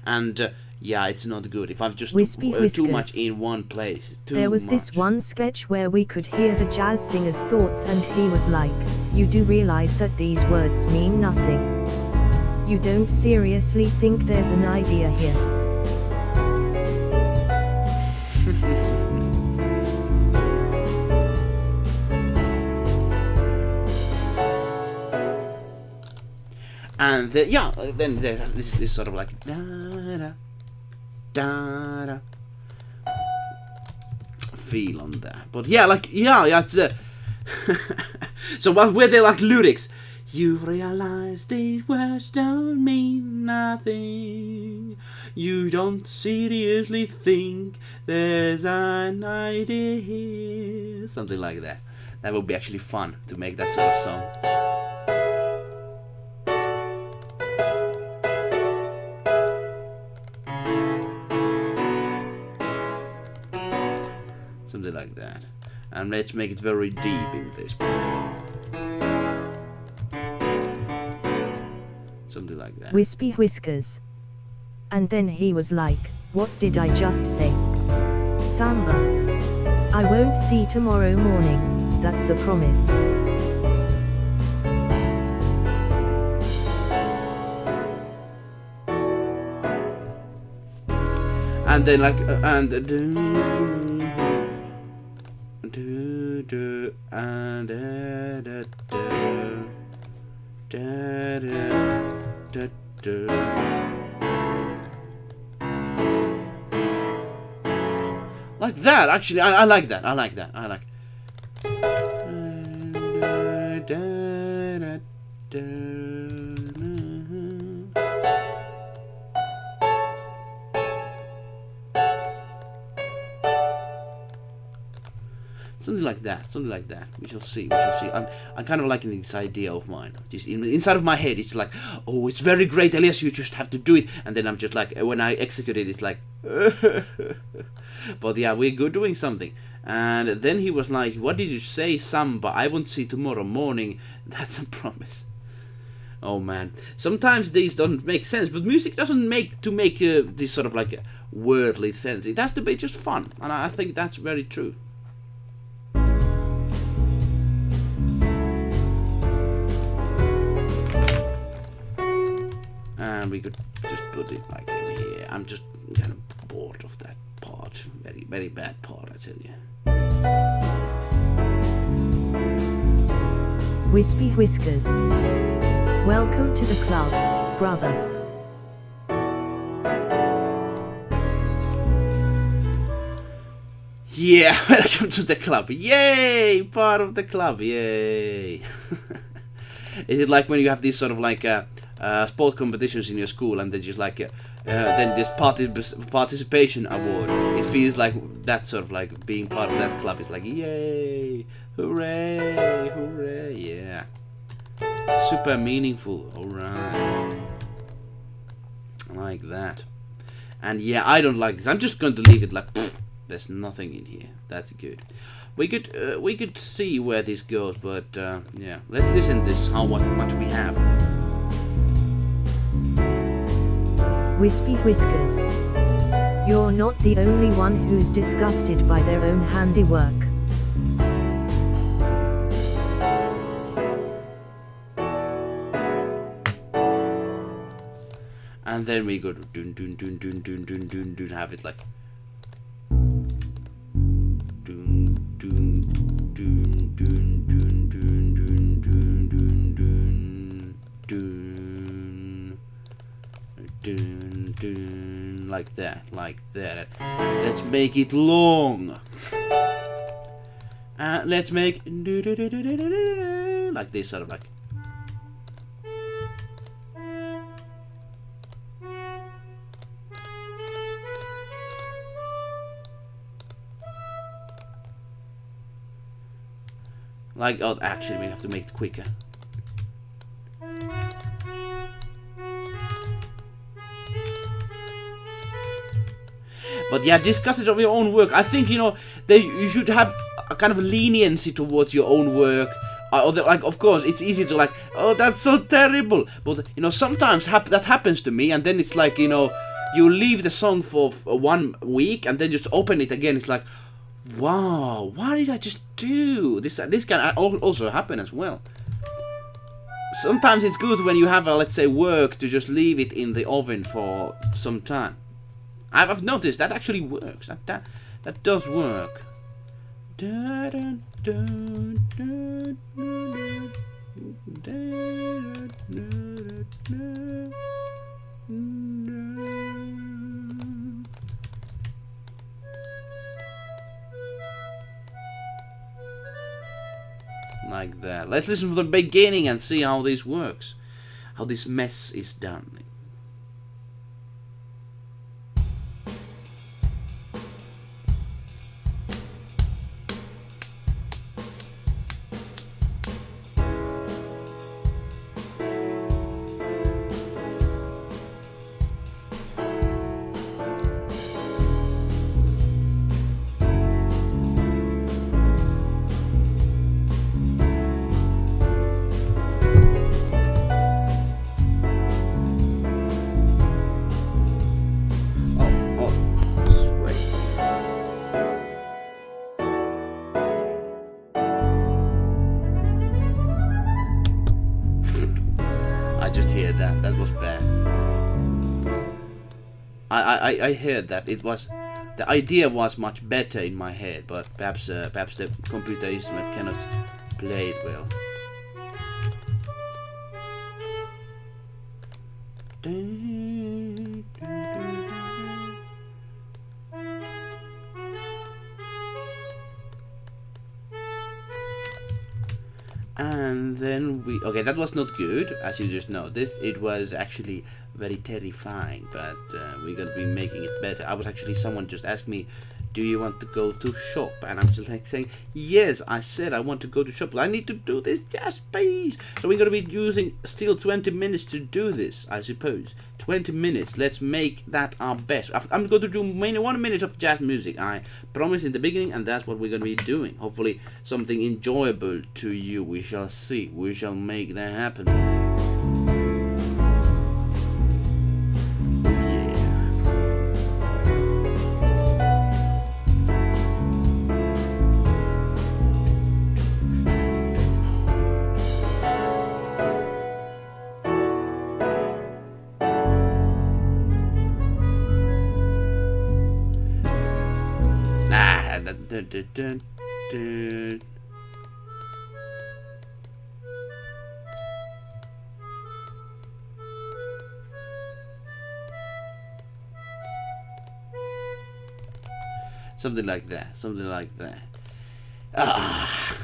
and yeah, it's not good if I'm just too much in one place. There was this one sketch where we could hear the jazz singer's thoughts, and he was like, "You do realize that these words mean nothing? You don't seriously think there's an idea here?" And yeah, then this is sort of like da da da da feel on that. But yeah, like yeah, it's so what were they like lyrics? You realize these words don't mean nothing. You don't seriously think there's an idea here. Something like that. That would be actually fun to make that sort of song. Something like that. And let's make it very deep in this part. Something like that. Wispy whiskers. And then he was like, "What did I just say? Samba. I won't see tomorrow morning, that's a promise." And then like and like that. Actually, I like that. I like something like that. We shall see. I'm kind of liking this idea of mine. Just inside of my head, it's like, oh, it's very great, Elias. You just have to do it. And then I'm just like, when I execute it, it's like, but yeah, we're good doing something. And then he was like, "What did you say, Samba? I won't see tomorrow morning. That's a promise." Oh man, sometimes these don't make sense, but music doesn't make this sort of like worldly sense. It has to be just fun, and I think that's very true. And we could just put it like in here. I'm just kind of bored of that part. Very, very bad part, I tell you. Wispy whiskers. Welcome to the club, brother. Yeah, welcome to the club. Yay! Part of the club. Yay! Is it like when you have these sort of like sport competitions in your school, and then just like then this participation award? It feels like that sort of like being part of that club is like, yay! Hooray! Hooray! Yeah. Super meaningful. Alright. Like that. And yeah, I don't like this. I'm just going to leave it like, pfft, there's nothing in here. That's good. we could see where this goes, but yeah, let's listen to this. How much we have. Wispy whiskers. You're not the only one who's disgusted by their own handiwork. And then we go to dun dun dun dun dun dun dun dun, have it like dun dun dun dun dun dun dun dun dun dun dun dun, like that, like that. Let's make it long. Let's make like this, sort of like. Like, oh, actually, we have to make it quicker. But yeah, discuss it of your own work. I think, you know, you should have a kind of leniency towards your own work. Like, of course, it's easy to like, oh, that's so terrible. But, you know, sometimes that happens to me, and then it's like, you know, you leave the song for 1 week, and then just open it again. It's like, wow, what did I just do? This can also happen as well. Sometimes it's good when you have a, let's say, work to just leave it in the oven for some time. I've noticed that actually works. That does work. Like that. Let's listen from the beginning and see how this works. How this mess is done. That was bad. I heard that it was, the idea was much better in my head, but perhaps the computer instrument cannot play it well. And then okay, that was not good, as you just noticed. It was actually very terrifying, but we're gonna be making it better. I was actually, someone just asked me, do you want to go to shop? And I'm just like saying, yes, I said I want to go to shop. I need to do this, just please. So we're gonna be using still 20 minutes to do this, I suppose. 20 minutes, let's make that our best. I'm going to do mainly 1 minute of jazz music, I promised in the beginning, and that's what we're going to be doing. Hopefully something enjoyable to you. We shall see. We shall make that happen. Dun, dun, dun. Something like that. Something like that. Ah.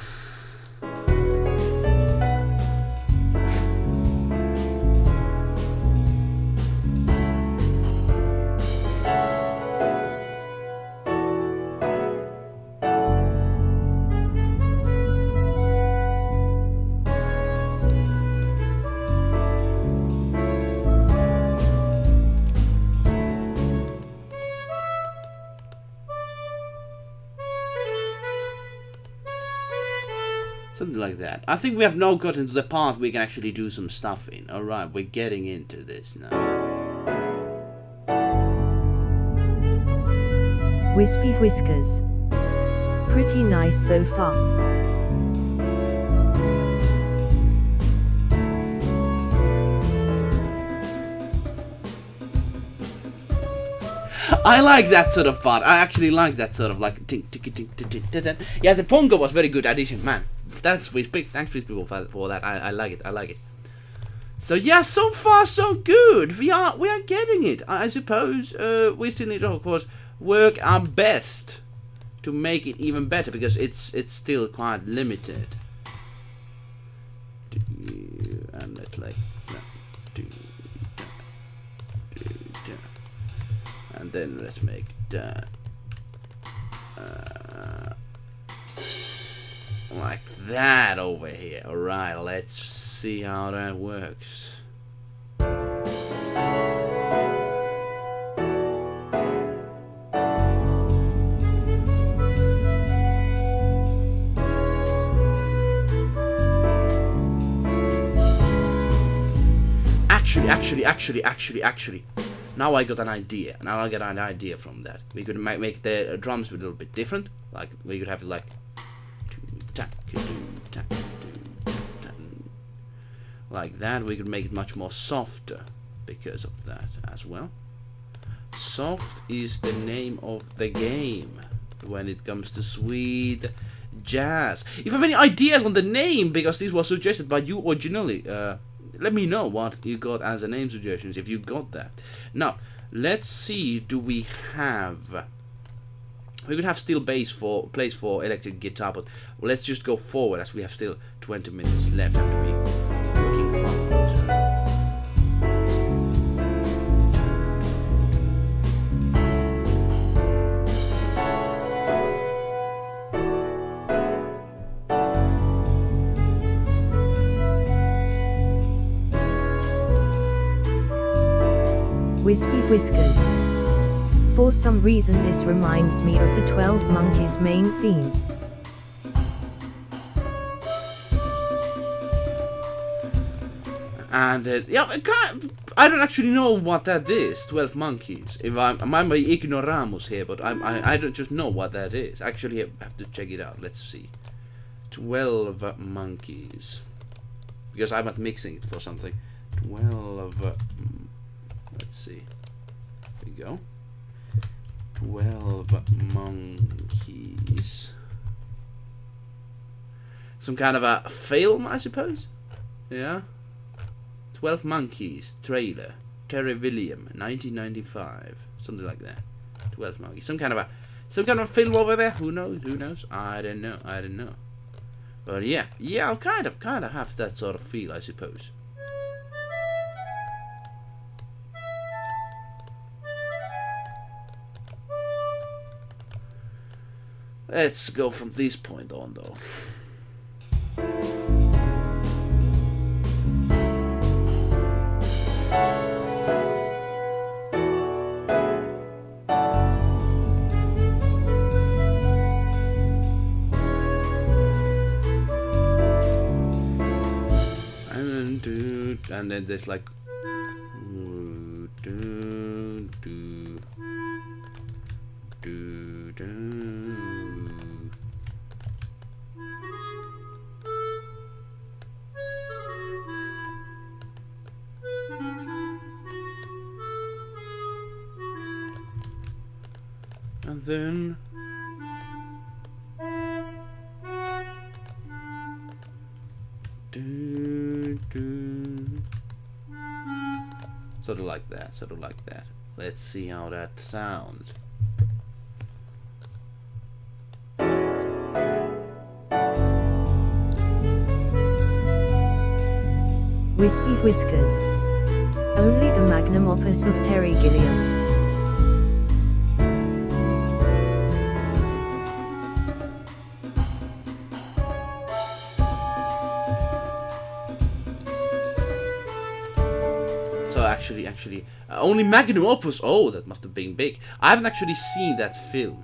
like that. I think we have now gotten to the part we can actually do some stuff in. Alright, we're getting into this now. Wispy whiskers. Pretty nice so far. I like that sort of part. I actually like that sort of like tink tink tink tink tink. Yeah, the Pongo was very good addition, man. Thanks people for that. I like it. I like it. So yeah, so far so good. We are getting it. I suppose we still need to, of course, work our best to make it even better because it's still quite limited. And let's like and then let's make that like that over here. Alright, let's see how that works. Actually. Now I got an idea. Now I got an idea from that. We could make the drums a little bit different. Like we could have it like like that. We could make it much more softer because of that as well. Soft is the name of the game when it comes to sweet jazz. If you have any ideas on the name, because this was suggested by you originally, let me know what you got as a name suggestions if you got that. Now, let's see. Do we have? We could have still place for electric guitar, but let's just go forward as we have still 20 minutes left after we working hard. Wispy whiskers. For some reason this reminds me of the 12 Monkeys main theme. And yeah, I don't actually know what that is. 12 Monkeys. If I'm ignoramus here, but I don't just know what that is. Actually, I have to check it out. Let's see. 12 Monkeys. Because I'm not mixing it for something. 12. Let's see. Here we go. 12 Monkeys. Some kind of a film, I suppose. Yeah. 12 Monkeys trailer. Terry William, 1995. Something like that. 12 Monkeys. Some kind of a film over there. Who knows? Who knows? I don't know. But yeah, I kind of have that sort of feel, I suppose. Let's go from this point on, though. And then there's like and then sort of like that. Let's see how that sounds. Wispy whiskers. Only the magnum opus of Terry Gilliam. So actually, only magnum opus. Oh, that must have been big. I haven't actually seen that film.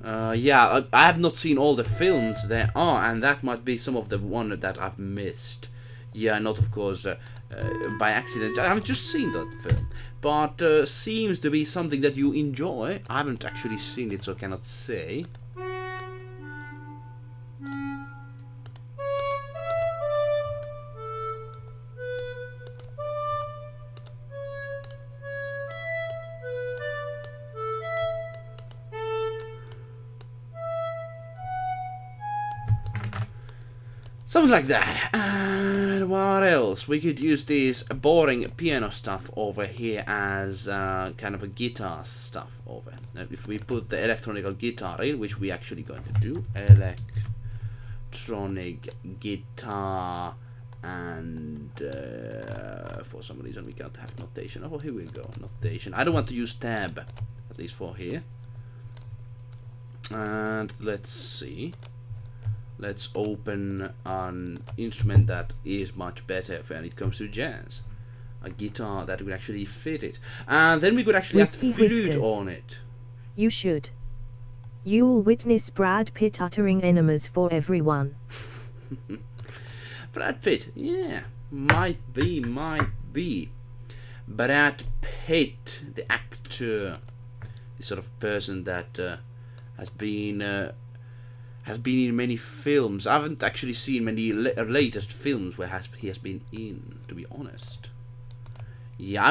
Yeah, I have not seen all the films there are, and that might be some of the one that I've missed. Yeah, not of course by accident. I haven't just seen that film, but seems to be something that you enjoy. I haven't actually seen it, so cannot say. Something like that. And what else? We could use this boring piano stuff over here as kind of a guitar stuff over. If we put the electronic guitar in, which we actually going to do, electronic guitar, and for some reason we can't have notation. Oh, here we go, notation. I don't want to use tab, at least for here. And let's see. Let's open an instrument that is much better when it comes to jazz. A guitar that would actually fit it. And then we could actually add flute on it. You should. You'll witness Brad Pitt uttering enemas for everyone. Brad Pitt, yeah. Might be. Brad Pitt, the actor. The sort of person that has been in many films. I haven't actually seen many latest films where he has been in, to be honest. Yeah,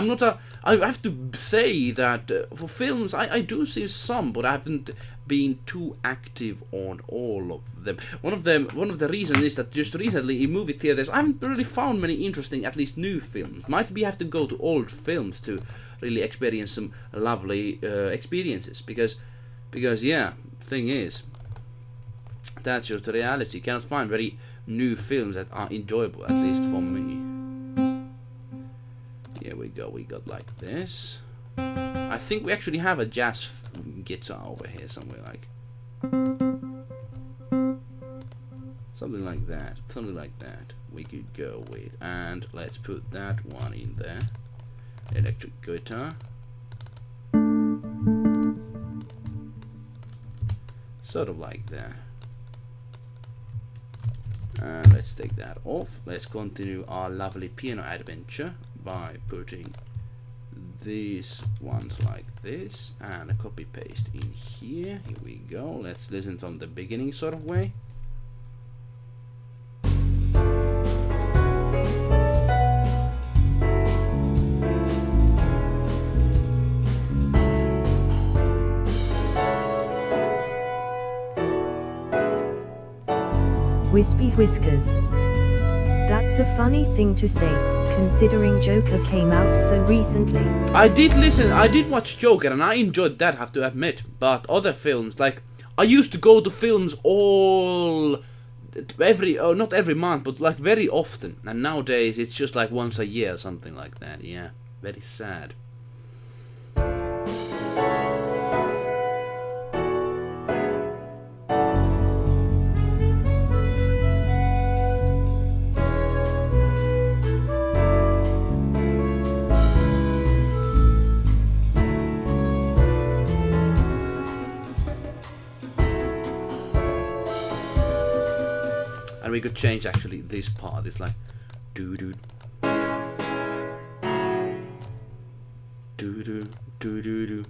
I have to say that for films, I do see some, but I haven't been too active on all of them. One of the reasons is that just recently in movie theaters, I haven't really found many interesting, at least new films. Might be have to go to old films to really experience some lovely experiences. Because yeah, thing is, that's just the reality. Cannot find very new films that are enjoyable, at least for me. Here we go, we got like this. I think we actually have a jazz guitar over here somewhere, like something like that we could go with. And let's put that one in there. Electric guitar. Sort of like that. And let's take that off. Let's continue our lovely piano adventure by putting these ones like this and a copy paste in here. Here we go. Let's listen from the beginning sort of way. Wispy Whiskers. That's a funny thing to say, considering Joker came out so recently. I did watch Joker and I enjoyed that, have to admit. But other films, like, I used to go to films not every month, but like very often. And nowadays it's just like once a year, something like that. Yeah, very sad. And we could change actually this part. It's like doo doo doo doo doo doo doo.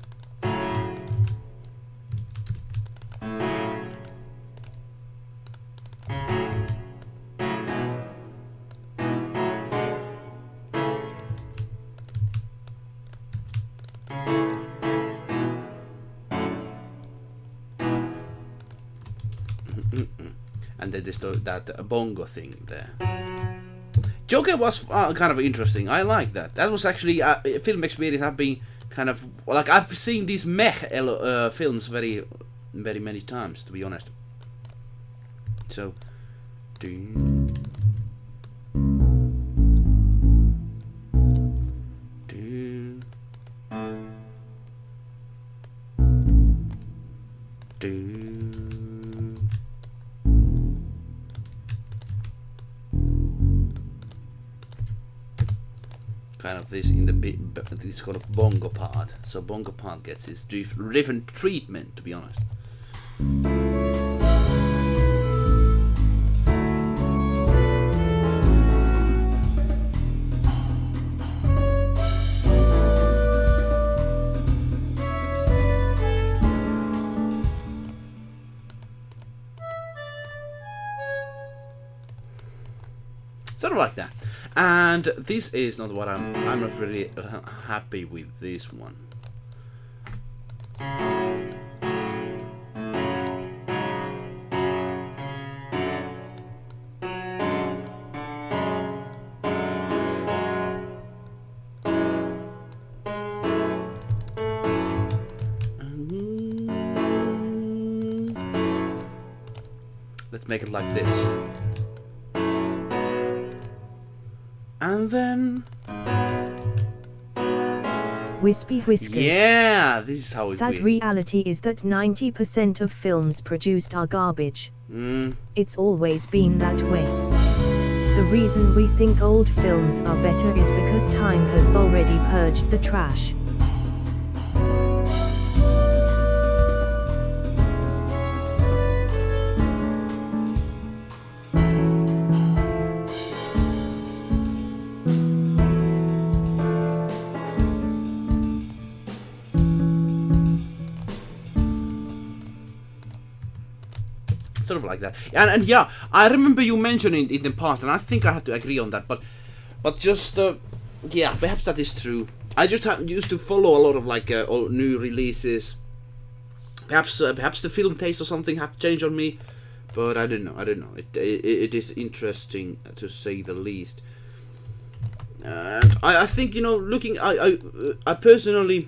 And then there's that bongo thing there. Joker was kind of interesting. I like that. That was actually a film experience I've been kind of like, I've seen these mech films very many times, to be honest. So, kind of this in this kind of bongo part. So bongo part gets this different treatment, to be honest. Sort of like that. And this is not what I'm not really happy with this one. Let's make it like this. And then... Wispy Whiskers. Yeah, this is how it Sad be. reality is that 90% of films produced are garbage. It's always been that way. The reason we think old films are better is because time has already purged the trash. Sort of like that. And yeah, I remember you mentioning it in the past, and I think I have to agree on that. But just yeah, perhaps that is true. I just used to follow a lot of like all new releases. Perhaps the film taste or something have changed on me, but I don't know. It is interesting to say the least. And I think, you know, looking, I personally,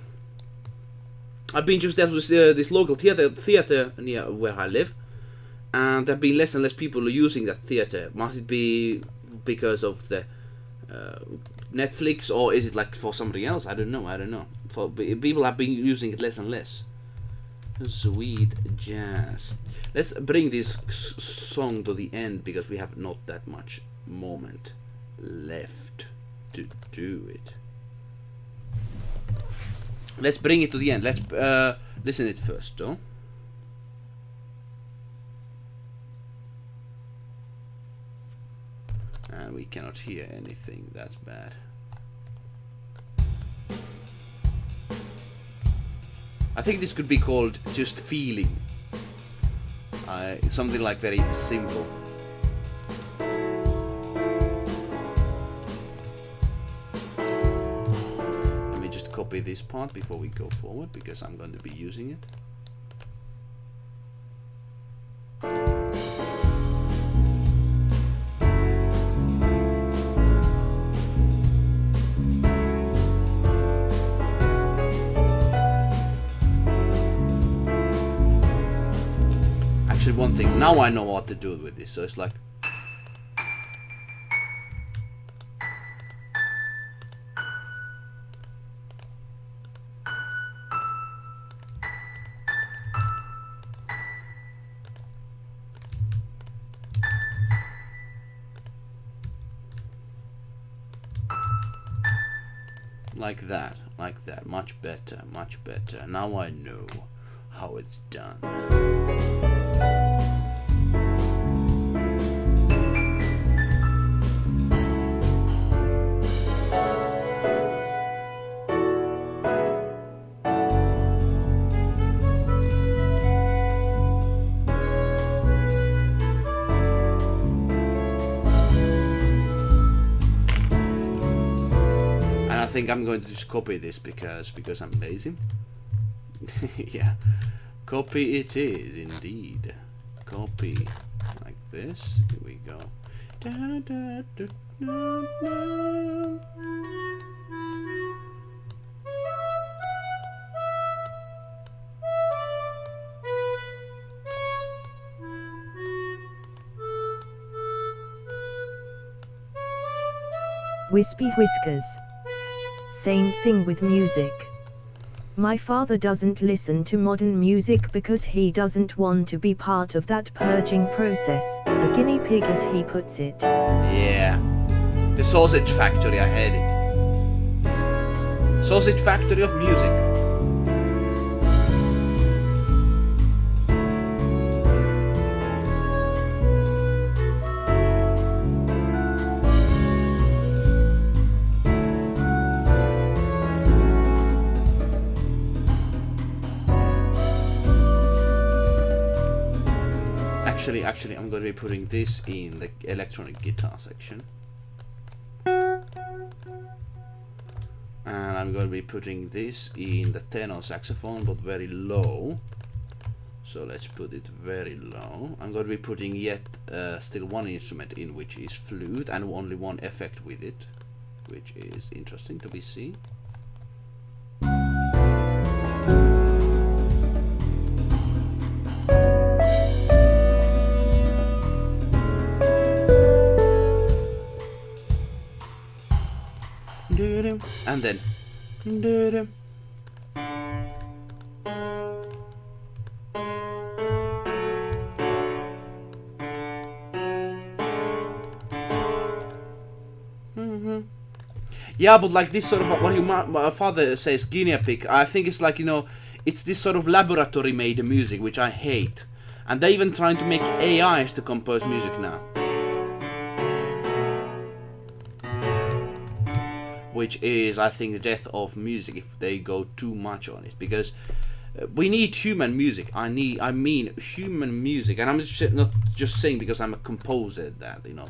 I've been just there with this local theater near where I live. And there have been less and less people using that theater. Must it be because of the Netflix, or is it like for somebody else? I don't know. For people have been using it less and less. Sweet jazz. Let's bring this song to the end because we have not that much moment left to do it. Let's bring it to the end. Let's listen it first, though. And we cannot hear anything. That's bad. I think this could be called just feeling. Something like very simple. Let me just copy this part before we go forward because I'm going to be using it. One thing, now I know what to do with this, so it's like like that, much better. Now I know how it's done. I think I'm going to just copy this because I'm lazy. Yeah, copy it is indeed. Copy like this. Here we go. Da, da, da, da, da. Wispy Whiskers. Same thing with music. My father doesn't listen to modern music because he doesn't want to be part of that purging process, the guinea pig as he puts it. Yeah, the sausage factory, I had it. Sausage factory of music. actually, I'm going to be putting this in the electronic guitar section. And I'm going to be putting this in the tenor saxophone, but very low. So let's put it very low. I'm going to be putting yet still one instrument in, which is flute, and only one effect with it, which is interesting to be seen. And then yeah, but like this sort of what my father says, guinea pig. I think it's like, you know, it's this sort of laboratory made music, which I hate. And they're even trying to make AIs to compose music now, which is, I think, the death of music if they go too much on it, because we need human music. I mean human music, and I'm not just saying because I'm a composer that, you know,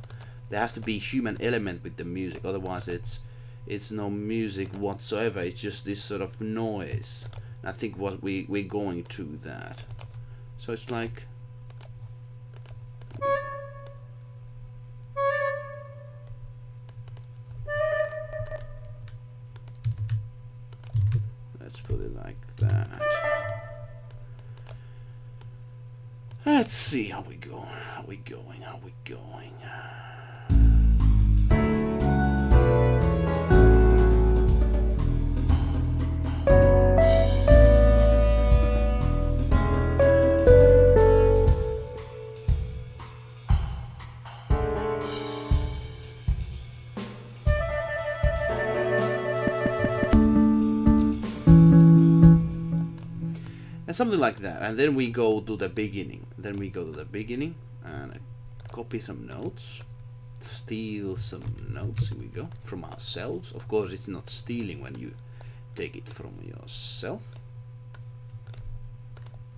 there has to be human element with the music, otherwise it's no music whatsoever. It's just this sort of noise. And I think what we're going to that. So it's like, let's put it like that. Let's see how we go. How we going? How we going? Something like that, and then we go to the beginning. And copy some notes, steal some notes. Here we go, from ourselves. Of course, it's not stealing when you take it from yourself,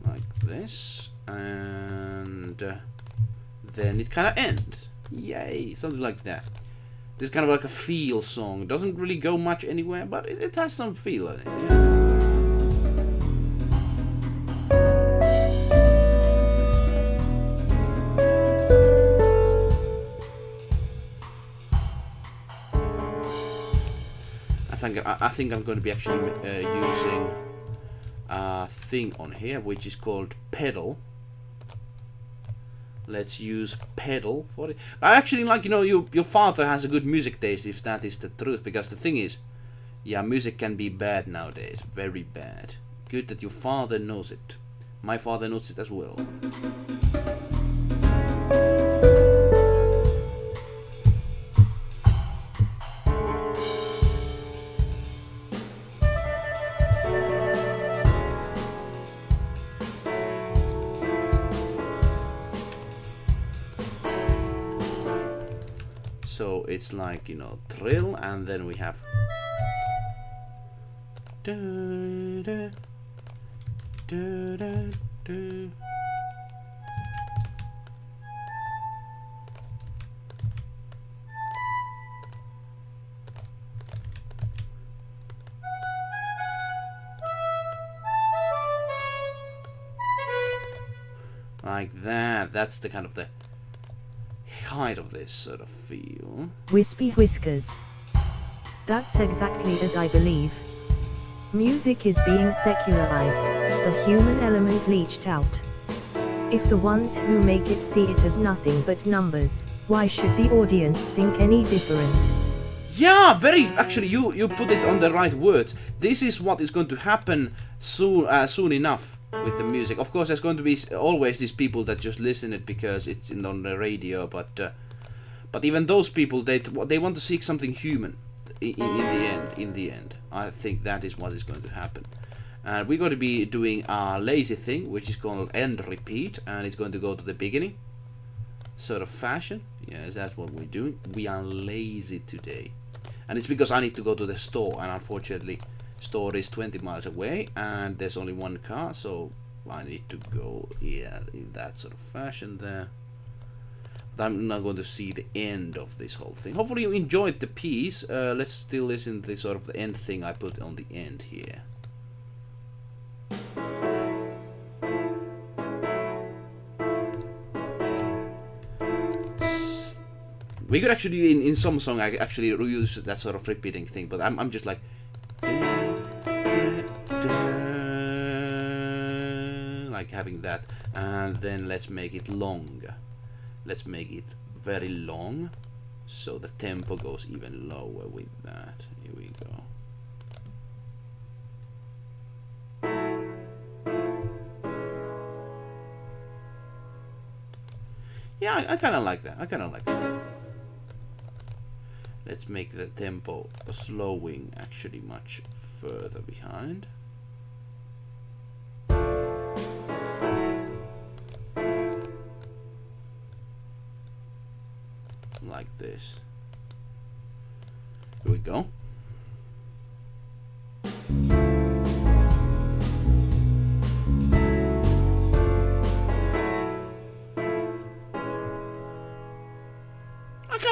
like this, and then it kind of ends. Yay, something like that. This is kind of like a feel song. Doesn't really go much anywhere, but it has some feel in it. Yeah. I think I'm going to be actually using a thing on here which is called pedal. Let's use pedal for it. I actually like, you know, your father has a good music taste, if that is the truth, because the thing is, yeah, music can be bad nowadays, very bad. Good that your father knows it. My father knows it as well. So it's like, you know, trill, and then we have da, da, da, da, da. Like that. That's the kind of the height of this sort of feel. Wispy whiskers. That's exactly as I believe. Music is being secularized, the human element leached out. If the ones who make it see it as nothing but numbers, why should the audience think any different? Yeah, very, actually, you put it on the right words. This is what is going to happen soon enough with the music. Of course, there's going to be always these people that just listen it because it's on the radio, but even those people, they want to seek something human in the end. I think that is what is going to happen. And we're going to be doing a lazy thing, which is called end repeat, and it's going to go to the beginning sort of fashion. Yes, that's what we're doing. We are lazy today, and it's because I need to go to the store, and unfortunately store is 20 miles away and there's only one car, so I need to go, yeah, in that sort of fashion there. But I'm not going to see the end of this whole thing. Hopefully you enjoyed the piece. Let's still listen to the sort of the end thing I put on the end here. We could actually, in some song, I actually reuse that sort of repeating thing, but I'm just like, like having that, and then let's make it longer. Let's make it very long, so the tempo goes even lower with that. Here we go. Yeah, I kind of like that. I kind of like that. Let's make the tempo slowing actually much further behind. Like this. Here we go.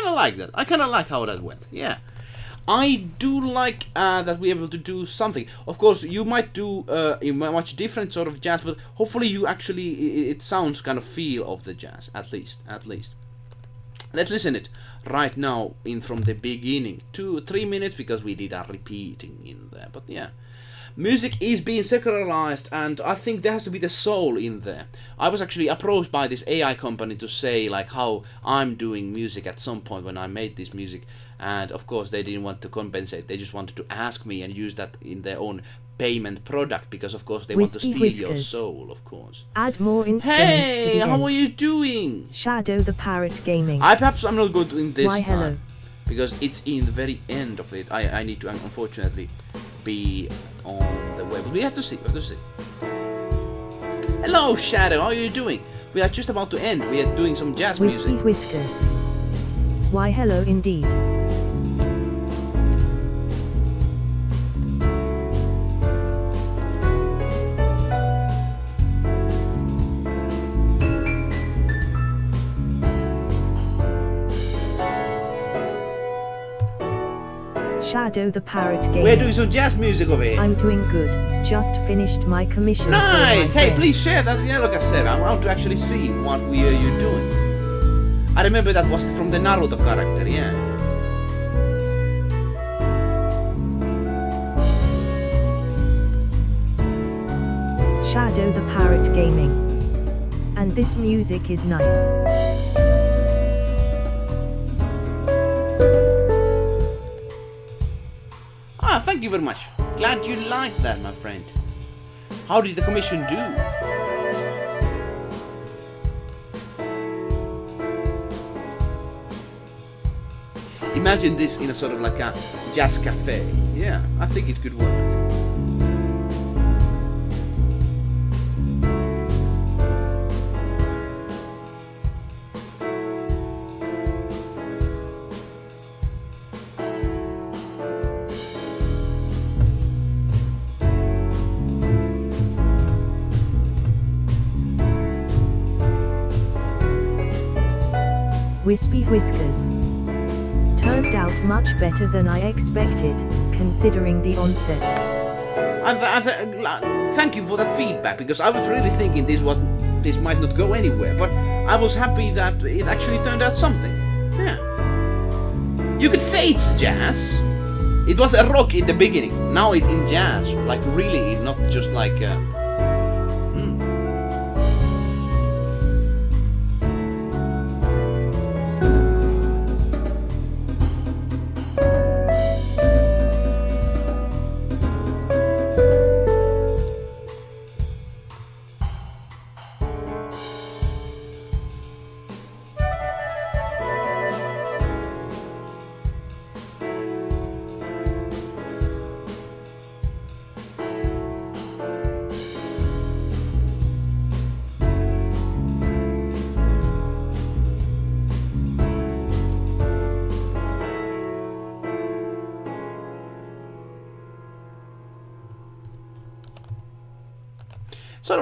Like that. I kind of like how that went. Yeah, I do like that we're able to do something. Of course, you might do a much different sort of jazz, but hopefully you actually it sounds kind of feel of the jazz at least. Let's listen it right now in from the beginning. 2-3 minutes because we did a repeating in there. But yeah. Music is being secularized, and I think there has to be the soul in there. I was actually approached by this AI company to say like how I'm doing music at some point when I made this music, and of course they didn't want to compensate. They just wanted to ask me and use that in their own payment product because of course they want to steal your soul, of course. Add more instruments to the end. How are you doing? Shadow the Parrot Gaming. Perhaps I'm not good in this Why, time. hello. Because it's in the very end of it. I need to unfortunately be on the web. We have to see. Hello, Shadow. How are you doing? We are just about to end. We are doing some jazz music. Wispy Whiskers. Why, hello indeed. Shadow the Parrot Gaming. We're doing some jazz music over here. I'm doing good. Just finished my commission. Nice! Hey, please share that. Yeah, like I said, I want to actually see what you're doing. I remember that was from the Naruto character, yeah. Shadow the Parrot Gaming. And this music is nice. Thank you very much. Glad you liked that, my friend. How did the commission do? Imagine this in a sort of like a jazz cafe. Yeah, I think it could work. Wispy Whiskers. Turned out much better than I expected, considering the onset. Thank you for that feedback, because I was really thinking this might not go anywhere, but I was happy that it actually turned out something. Yeah. You could say it's jazz. It was a rock in the beginning. Now it's in jazz, like really, not just like.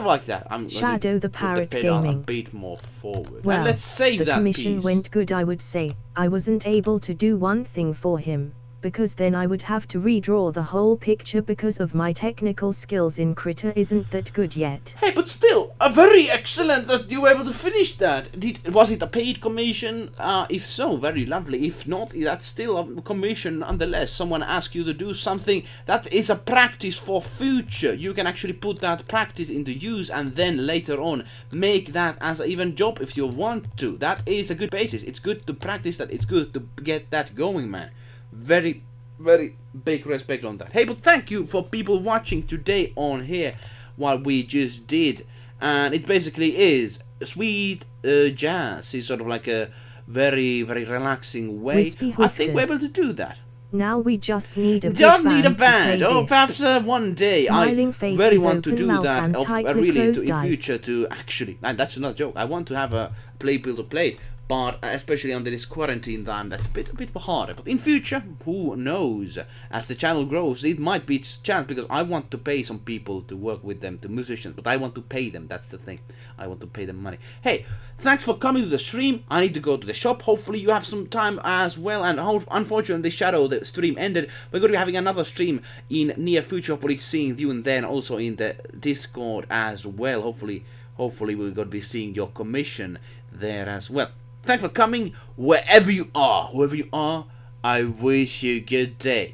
like that. I'm Shadow going the to put Parrot the pedal Gaming. a bit more forward. Well, and let's save the that commission piece. went good, I would say. I wasn't able to do one thing for him, because then I would have to redraw the whole picture because of my technical skills in Critter isn't that good yet. Hey, but still, a very excellent that you were able to finish that. Was it a paid commission? If so, very lovely. If not, that's still a commission nonetheless. Someone asks you to do something that is a practice for future. You can actually put that practice into use and then later on make that as an even job if you want to. That is a good basis. It's good to practice that. It's good to get that going, man. Very, very big respect on that. Hey, but thank you for people watching today on here what we just did. And it basically is sweet jazz. It's sort of like a very, very relaxing way. Wispy I think we're whiskers. able to do that. Now we just need a big Don't band need a to band. play Oh, this. perhaps one day Smiling I face very with want to open do mouth that. and Of tightly really to, closed in eyes. future to actually, and that's not a joke. I want to have a play build to play. But especially under this quarantine time, that's a bit harder. But in future, who knows? As the channel grows, it might be a chance because I want to pay some people to work with them, to musicians. But I want to pay them. That's the thing. I want to pay them money. Hey, thanks for coming to the stream. I need to go to the shop. Hopefully you have some time as well. And unfortunately, Shadow, the stream ended. We're going to be having another stream in near future. Hopefully seeing you and then also in the Discord as well. Hopefully we're going to be seeing your commission there as well. Thanks for coming, whoever you are, I wish you a good day.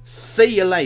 See you later.